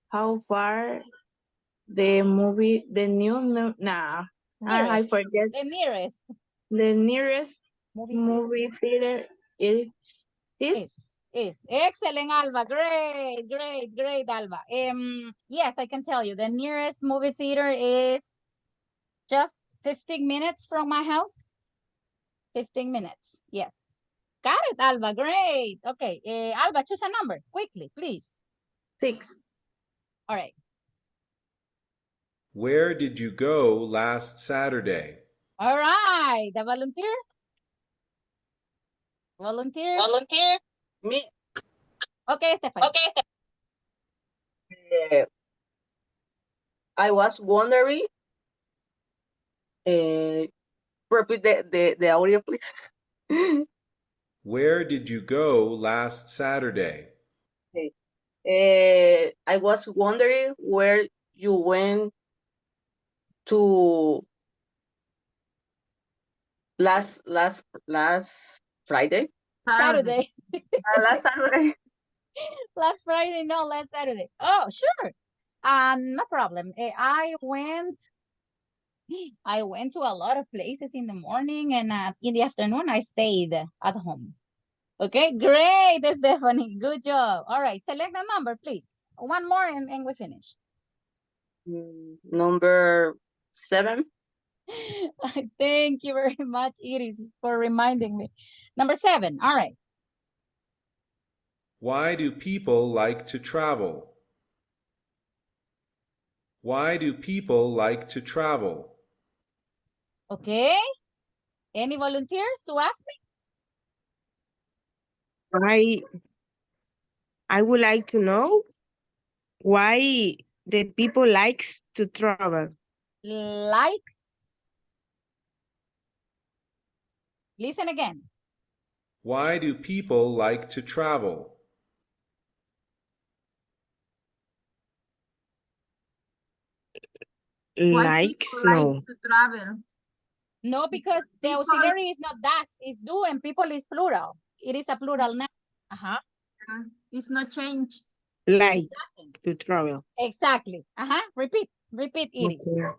how far I forget. The nearest movie theater is. Excellent, Alba. Great, Alba. Yes, I can tell you. The nearest movie theater is just 15 minutes from my house. 15 minutes. Yes. Got it, Alba. Great. Okay. Alba, choose a number quickly, please. 6. All right. Where did you go last Saturday? All right. The volunteer? Volunteer? Me. Okay, Stephanie. I was wondering. Repeat the audio, please. Where did you go last Saturday? Okay. I was wondering where you went to last Friday. Saturday. Last Saturday. Last Friday, no, last Saturday. Oh, sure. No problem. I went to a lot of places in the morning, and in the afternoon I stayed at home. Okay, great, Stephanie. Good job. All right, select a number, please. One more and we finish. Number 7. Thank you very much, Iris, for reminding me. Number 7. All right. Why do people like to travel? Why do people like to travel? Okay. Any volunteers to ask me? I would like to know why the people likes to travel. Likes. Listen again. Why do people like to travel? Why Likes, people like no. to travel? No, because the auxiliary is not das, it's do, and people is plural. It is a plural noun. It's not change. Like to travel. Exactly. Repeat, Iris. Okay.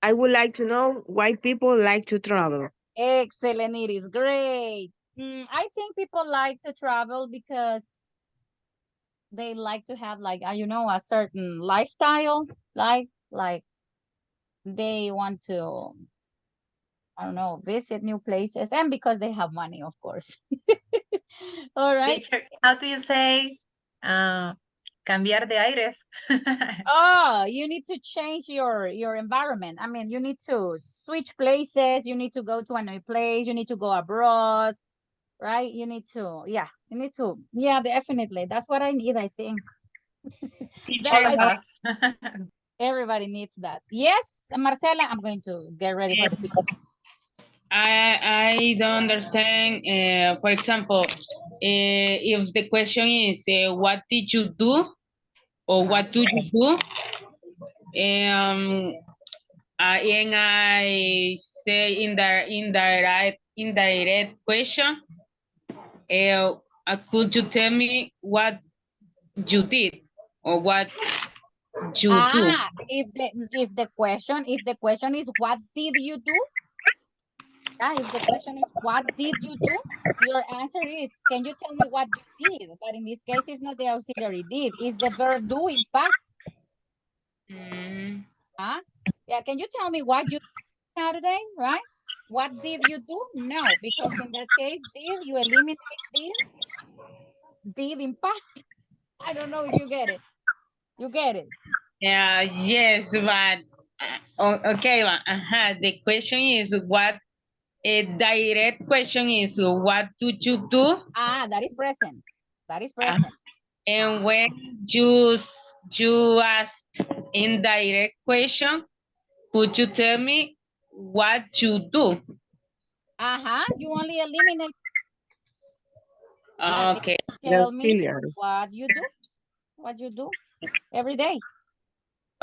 I would like to know why people like to travel. Excellent, Iris. Great. I think people like to travel because they like to have like, a certain lifestyle. Like they want to, I don't know, visit new places, and because they have money, of course. All right. Teacher, how do you say cambiar de aires? Oh, you need to change your environment. I mean, you need to switch places. You need to go to a new place. You need to go abroad, right? You need to, yeah, definitely. That's what I need, I think. All of us. Everybody needs that. Yes, Marcela, I'm going to get ready for speaking. I don't understand. For example, if the question is, what did you do? Or what do you do? And I say in the indirect question, could you tell me what you did or what you do? If the question is what did you do? If the question is what did you do? Your answer is, can you tell me what you did? But in this case, it's not the auxiliary did, it's the verb do in past. Yeah, can you tell me what you did Saturday, right? What did you do? No, because in that case, did you eliminate did in past? I don't know if you get it. You get it? Yeah, yes, but okay, the question is what, a direct question is what do you do? That is present. That is present. And when you asked indirect question, could you tell me what you do? You only eliminate. Okay. Tell me what you do. What you do every day.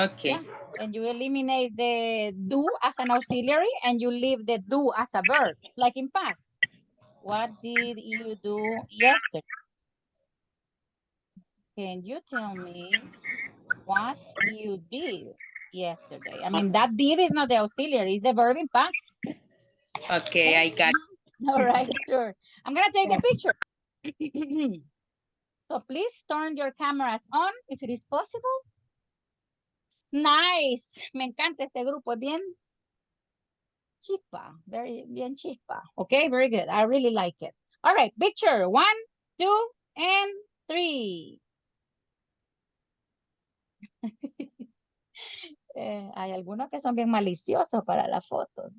Okay. Yeah. And you eliminate the do as an auxiliary and you leave the do as a verb, like in past. What did you do yesterday? Can you tell me what you did yesterday? I mean, that did is not the auxiliary, it's the verb in past. Okay, I got it. All right, sure. I'm going to take the picture. So please turn your cameras on if it is possible. Nice. Me encanta este grupo. Es bien chispa. Bien chispa. Okay, very good. I really like it. All right, picture 1, 2, and 3. Hay algunos que son bien maliciosos para la foto.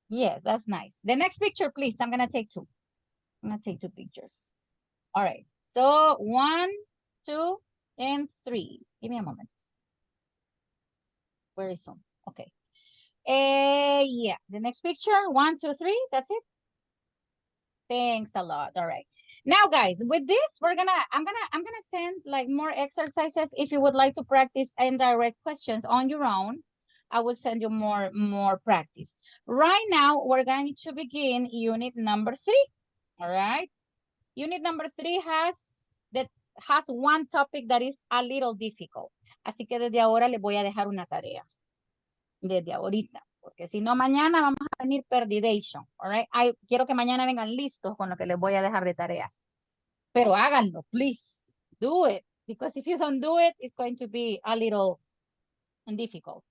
Yes, that's nice. The next picture, please. I'm going to take 2. I'm going to take 2 pictures. All right. So 1, 2, and 3. Give me a moment. Very soon. Okay. Yeah. The next picture. 1, 2, 3. That's it. Thanks a lot. All right. Now, guys, with this, I'm gonna send like more exercises. If you would like to practice indirect questions on your own, I will send you more practice. Right now, we're going to begin unit number 3. All right. Unit number 3 has one topic that is a little difficult. Así que desde ahora les voy a dejar una tarea. Desde ahorita. Porque si no, mañana vamos a venir perdidation. All right. Quiero que mañana vengan listos con lo que les voy a dejar de tarea. Pero háganlo, please. Do it. Because if you don't do it, it's going to be a little difficult.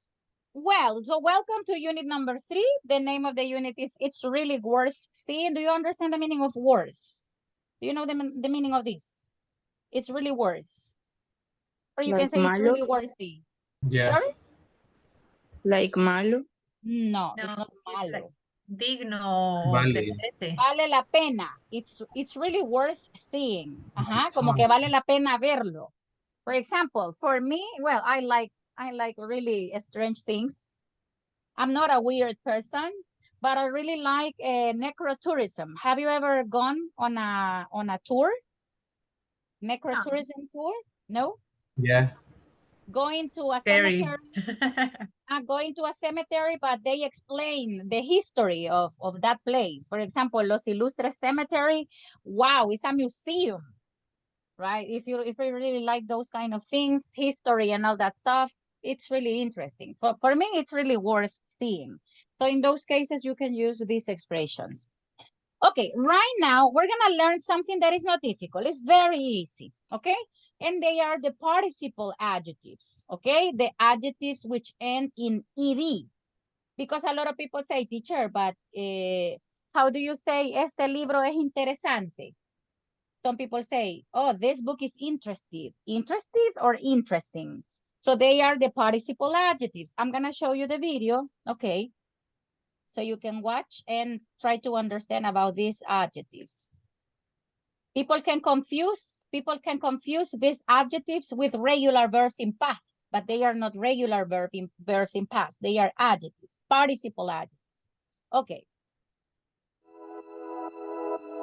Well, so welcome to unit number 3. The name of the unit is It's Really Worth Seeing. Do you understand the meaning of worth? Do you know the meaning of this? It's really worth. Or you can Like say it's malo? really worthy. Yeah. Sorry? Like malo? No, it's not malo. Digno. Vale. Vale la pena. It's really worth seeing. Ajá, como que vale la pena verlo. For example, for me, well, I like really strange things. I'm not a weird person, but I really like necrotourism. Have you ever gone on a tour? Necrotourism tour? No? Yeah. Going to a Scary. cemetery. Going to a cemetery, but they explain the history of that place. For example, Los Ilustres Cemetery. Wow, it's a museum, right? If you really like those kind of things, history and all that stuff, it's really interesting. For me, it's really worth seeing. So in those cases, you can use these expressions. Okay, right now, we're gonna learn something that is not difficult. It's very easy, okay? And they are the participle adjectives, okay? The adjectives which end in ed. Because a lot of people say, teacher, but how do you say, este libro es interesante? Some people say, oh, this book is interested. Interested or interesting? So they are the participle adjectives. I'm gonna show you the video, okay? So you can watch and try to understand about these adjectives. People can confuse these adjectives with regular verbs in past, but they are not regular verbs in past. They are adjectives, participle adjectives. Okay.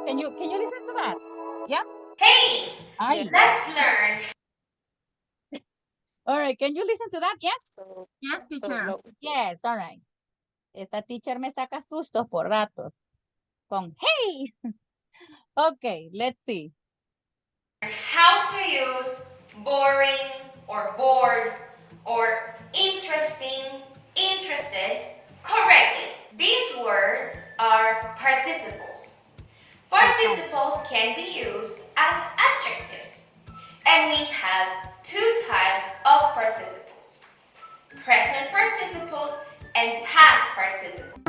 Can you listen to that? Yeah? Hey, let's learn. All right, can you listen to that? Yes? Yes, teacher. Yes, all right. Esta teacher me saca sustos por ratos. Con, hey! Okay, let's see. How to use boring or bored or interesting, interested correctly. These words are participles. Participles can be used as adjectives. And we have 2 types of participles. Present participles and past participles.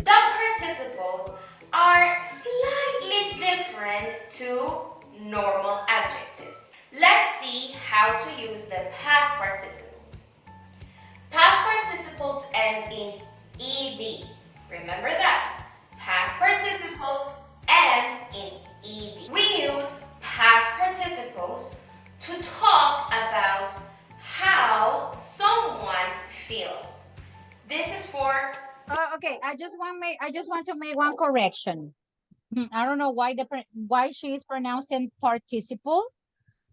The participles are slightly different to normal adjectives. Let's see how to use the past participles. Past participles end in ed. Remember that. Past participles end in ed. We use past participles to talk about how someone feels. This is for okay, I just want to make one correction. I don't know why she is pronouncing participle,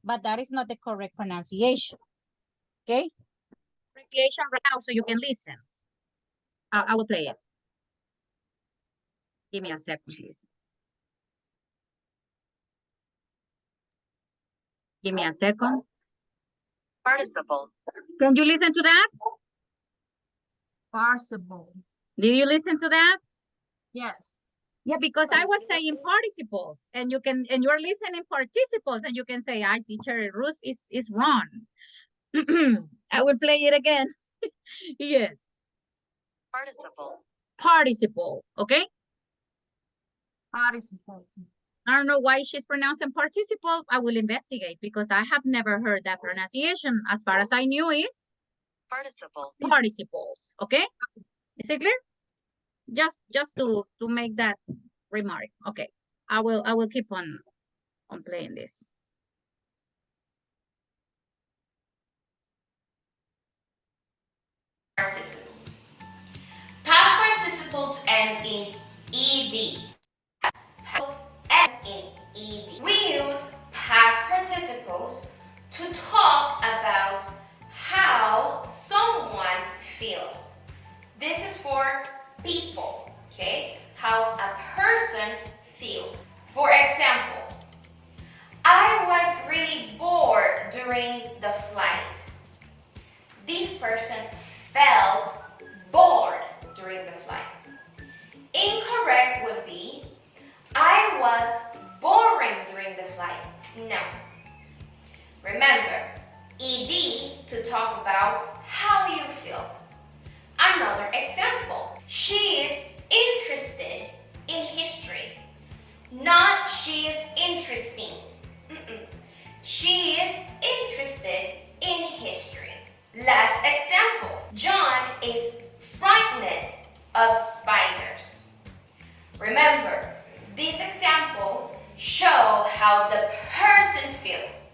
but that is not the correct pronunciation. Okay? Pronunciation right now so you can listen. I will play it. Give me a second, please. Give me a second. Participle. Can you listen to that? Participle. Did you listen to that? Yes. Yeah, because I was saying participles and you're listening participles and you can say, teacher Ruth is wrong. I will play it again. Yes. Participle, okay? Participle. I don't know why she's pronouncing participle. I will investigate because I have never heard that pronunciation. As far as I knew is participles, okay? Is it clear? Just to make that remark. Okay. I will keep on playing this. participles. Past participles end in ed. during the flight. This person felt bored during the flight. Incorrect would be, I was boring during the flight. No. Remember, ED to talk about how you feel. Another example, she is interested in history. Not she is interesting. She is interested in history. Last example, John is frightened of spiders. Remember, these examples show how the person feels.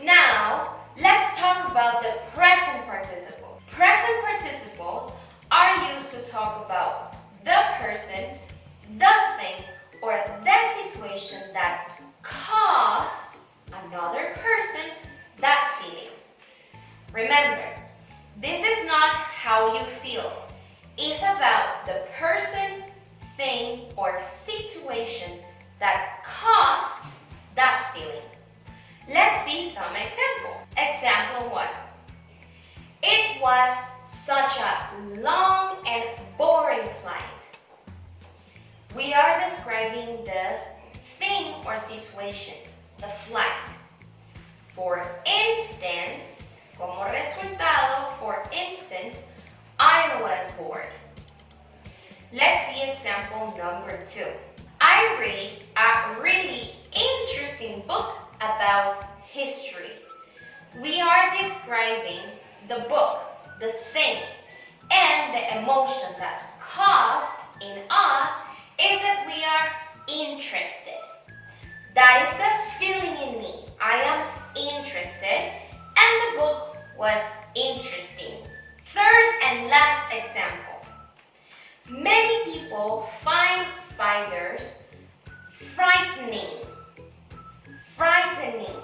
Now, let's talk about the present participle. Present participles are used to talk about the person, the thing, or the situation that caused another person that feeling. Remember, this is not how you feel. It's about the person, thing, or situation that caused that feeling. Let's see some examples. Example 1. It was such a long and boring flight. We are describing the thing or situation, the flight. For instance, como resultado, for instance, I was bored. Let's see example number 2. I read a really interesting book about history. We are describing the book, the thing, and the emotion that caused in us is that we are interested. That is the feeling in me. I am interested, and the book was interesting. Third and last example. Many people find spiders frightening. Frightening.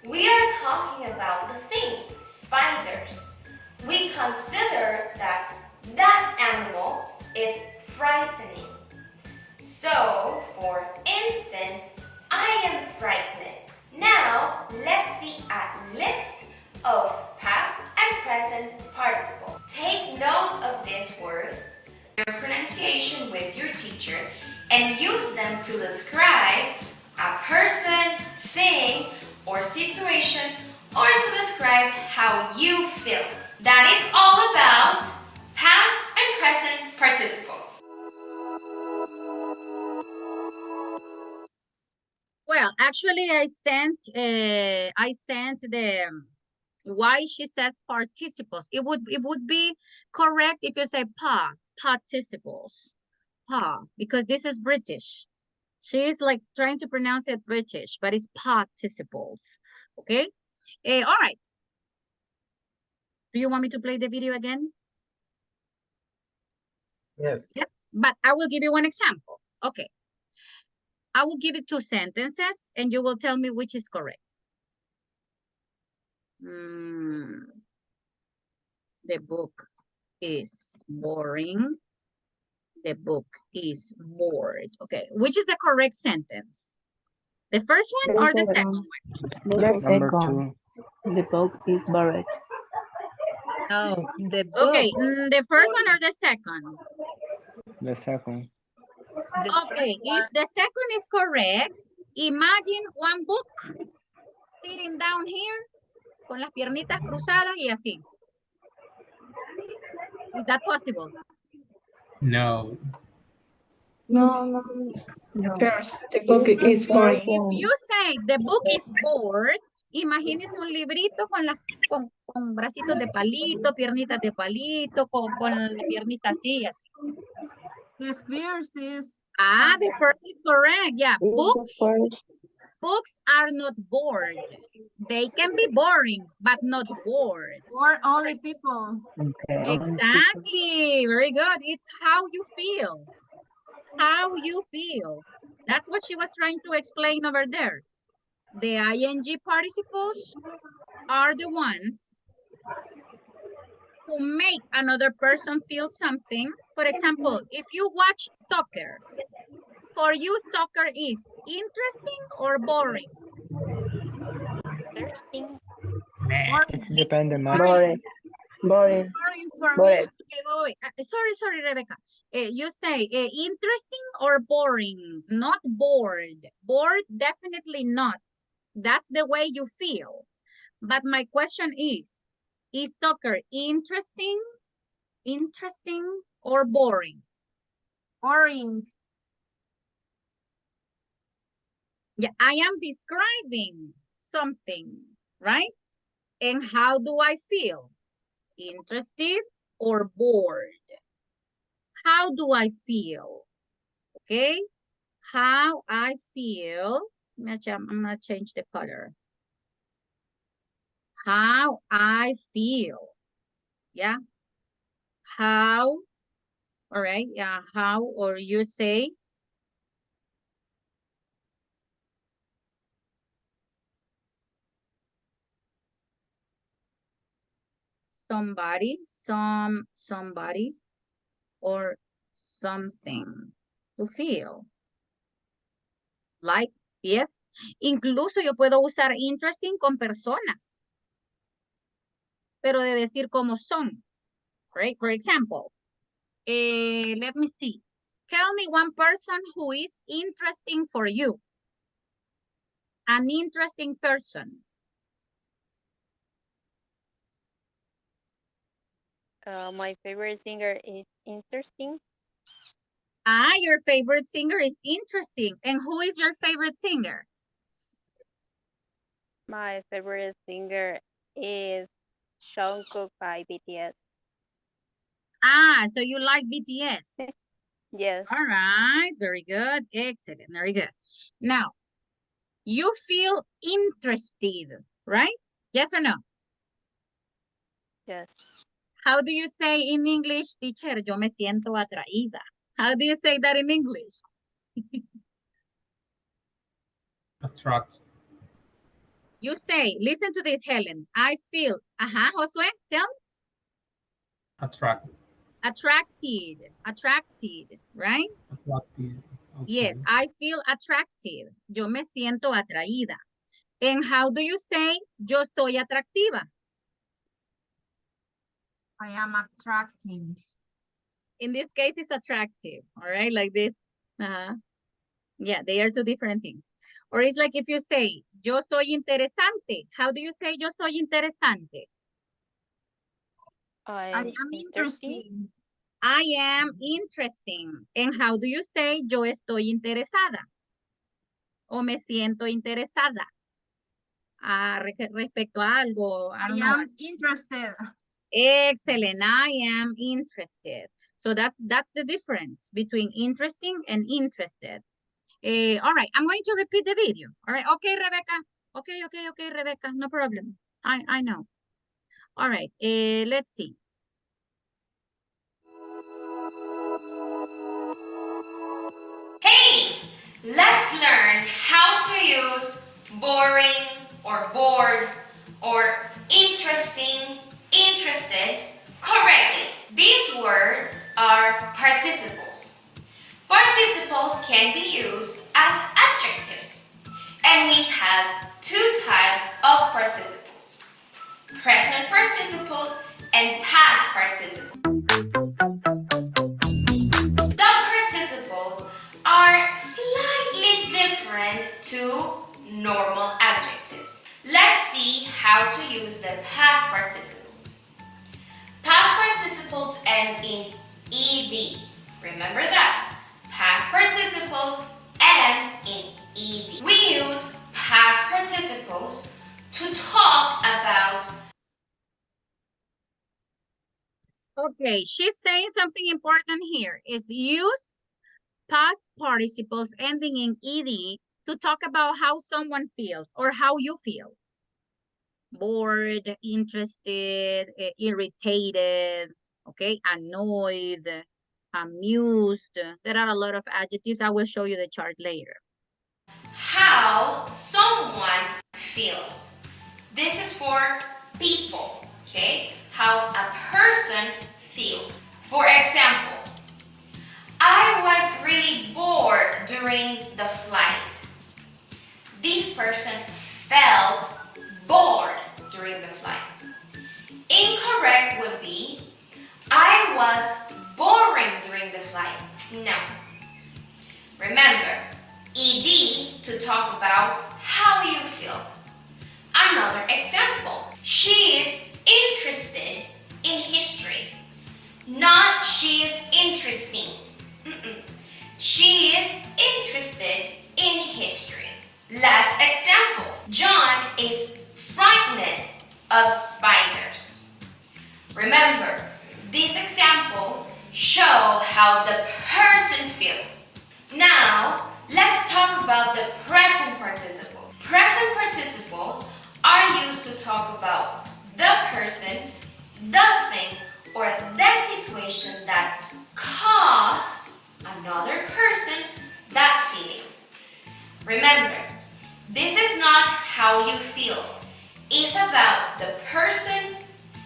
We are talking about the thing, spiders. We consider that that animal is frightening. So, for instance, I am frightened. Now, let's see a list of past and present participles. Take note of these words, your pronunciation with your teacher, and use them to describe a person, thing, or situation, or to describe how you feel. That is all about past and present participles. Well, actually, I sent the why she said participles. It would be correct if you say participles, because this is British. She is like trying to pronounce it British, but it's participles. Okay. All right. Do you want me to play the video again? Yes. Yes, but I will give you one example. Okay. I will give you 2 sentences and you will tell me which is correct. The book is boring. The book is bored. Okay, which is the correct sentence? The first one or the second one? The second. Number 2. The book is bored. Oh, The book. okay, the first one or the second? The second. Okay, if the second is correct, imagine one book sitting down here con las piernitas cruzadas y así. Is that possible? No. No. First, the book is boring. If you say the book is bored, imagínese un librito con bracitos de palito, piernitas de palito, con la piernita así. The first is The first is correct. Yeah, books are not bored. They can be boring, but not bored. for only people. Okay. Exactly. Very good. It's how you feel. How you feel. That's what she was trying to explain over there. The ing participles are the ones who make another person feel something. For example, if you watch soccer, for you soccer is interesting or boring? Interesting. It's dependent, Matt. Boring. Boring. Boring for Boring. me. Okay, wait. Sorry, Rebecca. You say interesting or boring, not bored. Bored, definitely not. That's the way you feel. But my question is soccer interesting or boring? Boring. Yeah, I am describing something, right? And how do I feel? Interested or bored? How do I feel? Okay, how I feel. I'm gonna change the color. How I feel. Yeah. How, all right, yeah, how, or you say, somebody, somebody, or something to feel. Like, yes. Incluso yo puedo usar interesting con personas, pero de decir cómo son, right? For example, let me see. Tell me one person who is interesting for you. An interesting person. My favorite singer is interesting. Ah, your favorite singer is interesting. And who is your favorite singer? My favorite singer is Jungkook by BTS. Ah, so you like BTS? Yes. All right, very good. Excellent, very good. Now, you feel interested, right? Yes or no? Yes. How do you say in English, teacher? Yo me siento atraída. How do you say that in English? Attract. You say, listen to this, Helen. I feel, Josue, tell me. Attract. Attracted, right? Attractive. Okay. Yes, I feel attracted. Yo me siento atraída. And how do you say, yo soy atractiva? I am attracting. In this case, it's attractive, all right? Like this. Yeah, they are two different things. Or it's like if you say, yo soy interesante. How do you say yo soy interesante? I am interesting. I am interesting. And how do you say yo estoy interesada? O me siento interesada. Respecto a algo. I don't know. am interested. Excellent. I am interested. So that's the difference between interesting and interested. All right, I'm going to repeat the video. All right, okay, Rebecca. Okay, Rebecca, no problem. I know. All right, let's see. Hey, let's learn how to use boring or bored or interesting, interested correctly. These words are participles. Participles can be used as adjectives, and we have two types of participles: present participles and past participles. The participles are slightly different to normal adjectives. Let's see how to use the past participles. Past participles end in ed. Remember that. Past participles end in ed. We use past participles to talk about. Okay, she's saying something important here. Is use past participles ending in ed to talk about how someone feels or how you feel. Bored, interested, irritated, okay, annoyed, amused. There are a lot of adjectives. I will show you the chart later. How someone feels. This is for people, okay? How a person feels. For example, I was really bored during the flight. This person felt bored during the flight. She is interested in history. Not she is interesting. She is interested in history. Last example. John is frightened of spiders. Remember, these examples show how the person feels. Now, let's talk about the present participle. Present participles are used to talk about the person, the thing, or the situation that caused another person that feeling. Remember, this is not how you feel. It's about the person,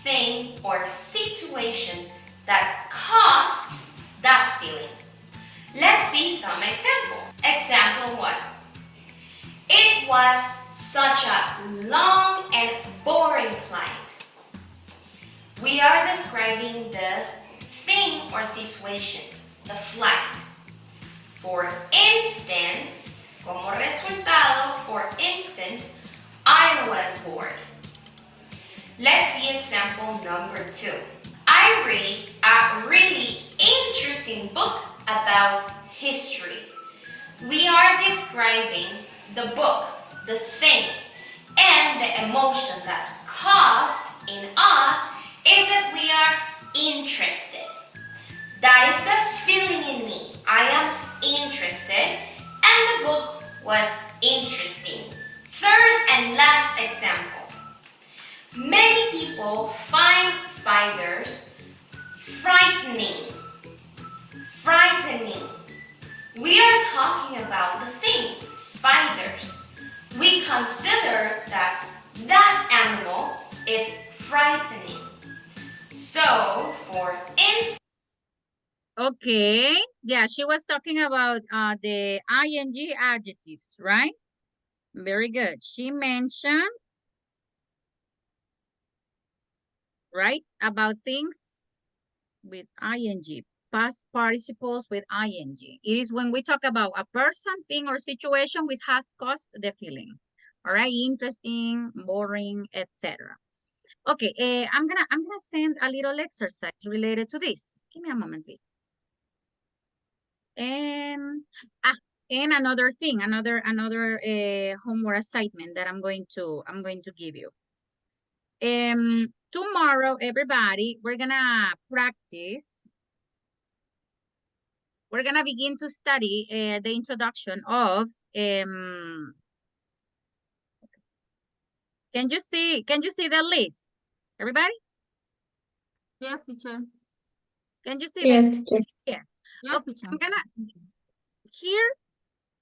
thing, or situation that caused that feeling. Let's see some examples. Example 1. It was such a long and boring flight. We are describing the thing or situation, the flight. For instance, como resultado, for instance, I was bored. Let's see example number 2. I read a really interesting book about history. We are describing the book, the thing, and the emotion that caused in us is that we are interested. That is the feeling in me. I am interested, and the book was interesting. Third and last example. Many people find spiders frightening. Frightening. We are talking about the thing, spiders. We consider that animal is frightening. So, for instance, okay, yeah, she was talking about the ing adjectives, right? Very good. She mentioned, right, about things with ing, past participles with ing. It is when we talk about a person, thing, or situation which has caused the feeling. All right, interesting, boring, etc. Okay, I'm gonna send a little exercise related to this. Give me a moment, please. And another thing, another homework assignment that I'm going to give you. Tomorrow, everybody, we're gonna practice. We're gonna begin to study the introduction of can you see the list, everybody? Yes, teacher. Can you see Yes, the teacher. yes. Yes, Okay, teacher. I'm gonna here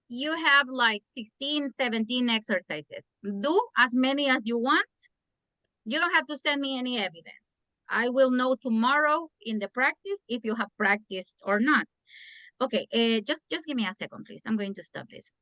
you have like 16, 17 exercises. Do as many as you want. You don't have to send me any evidence. I will know tomorrow in the practice if you have practiced or not. Okay, just give me a second, please. I'm going to stop this.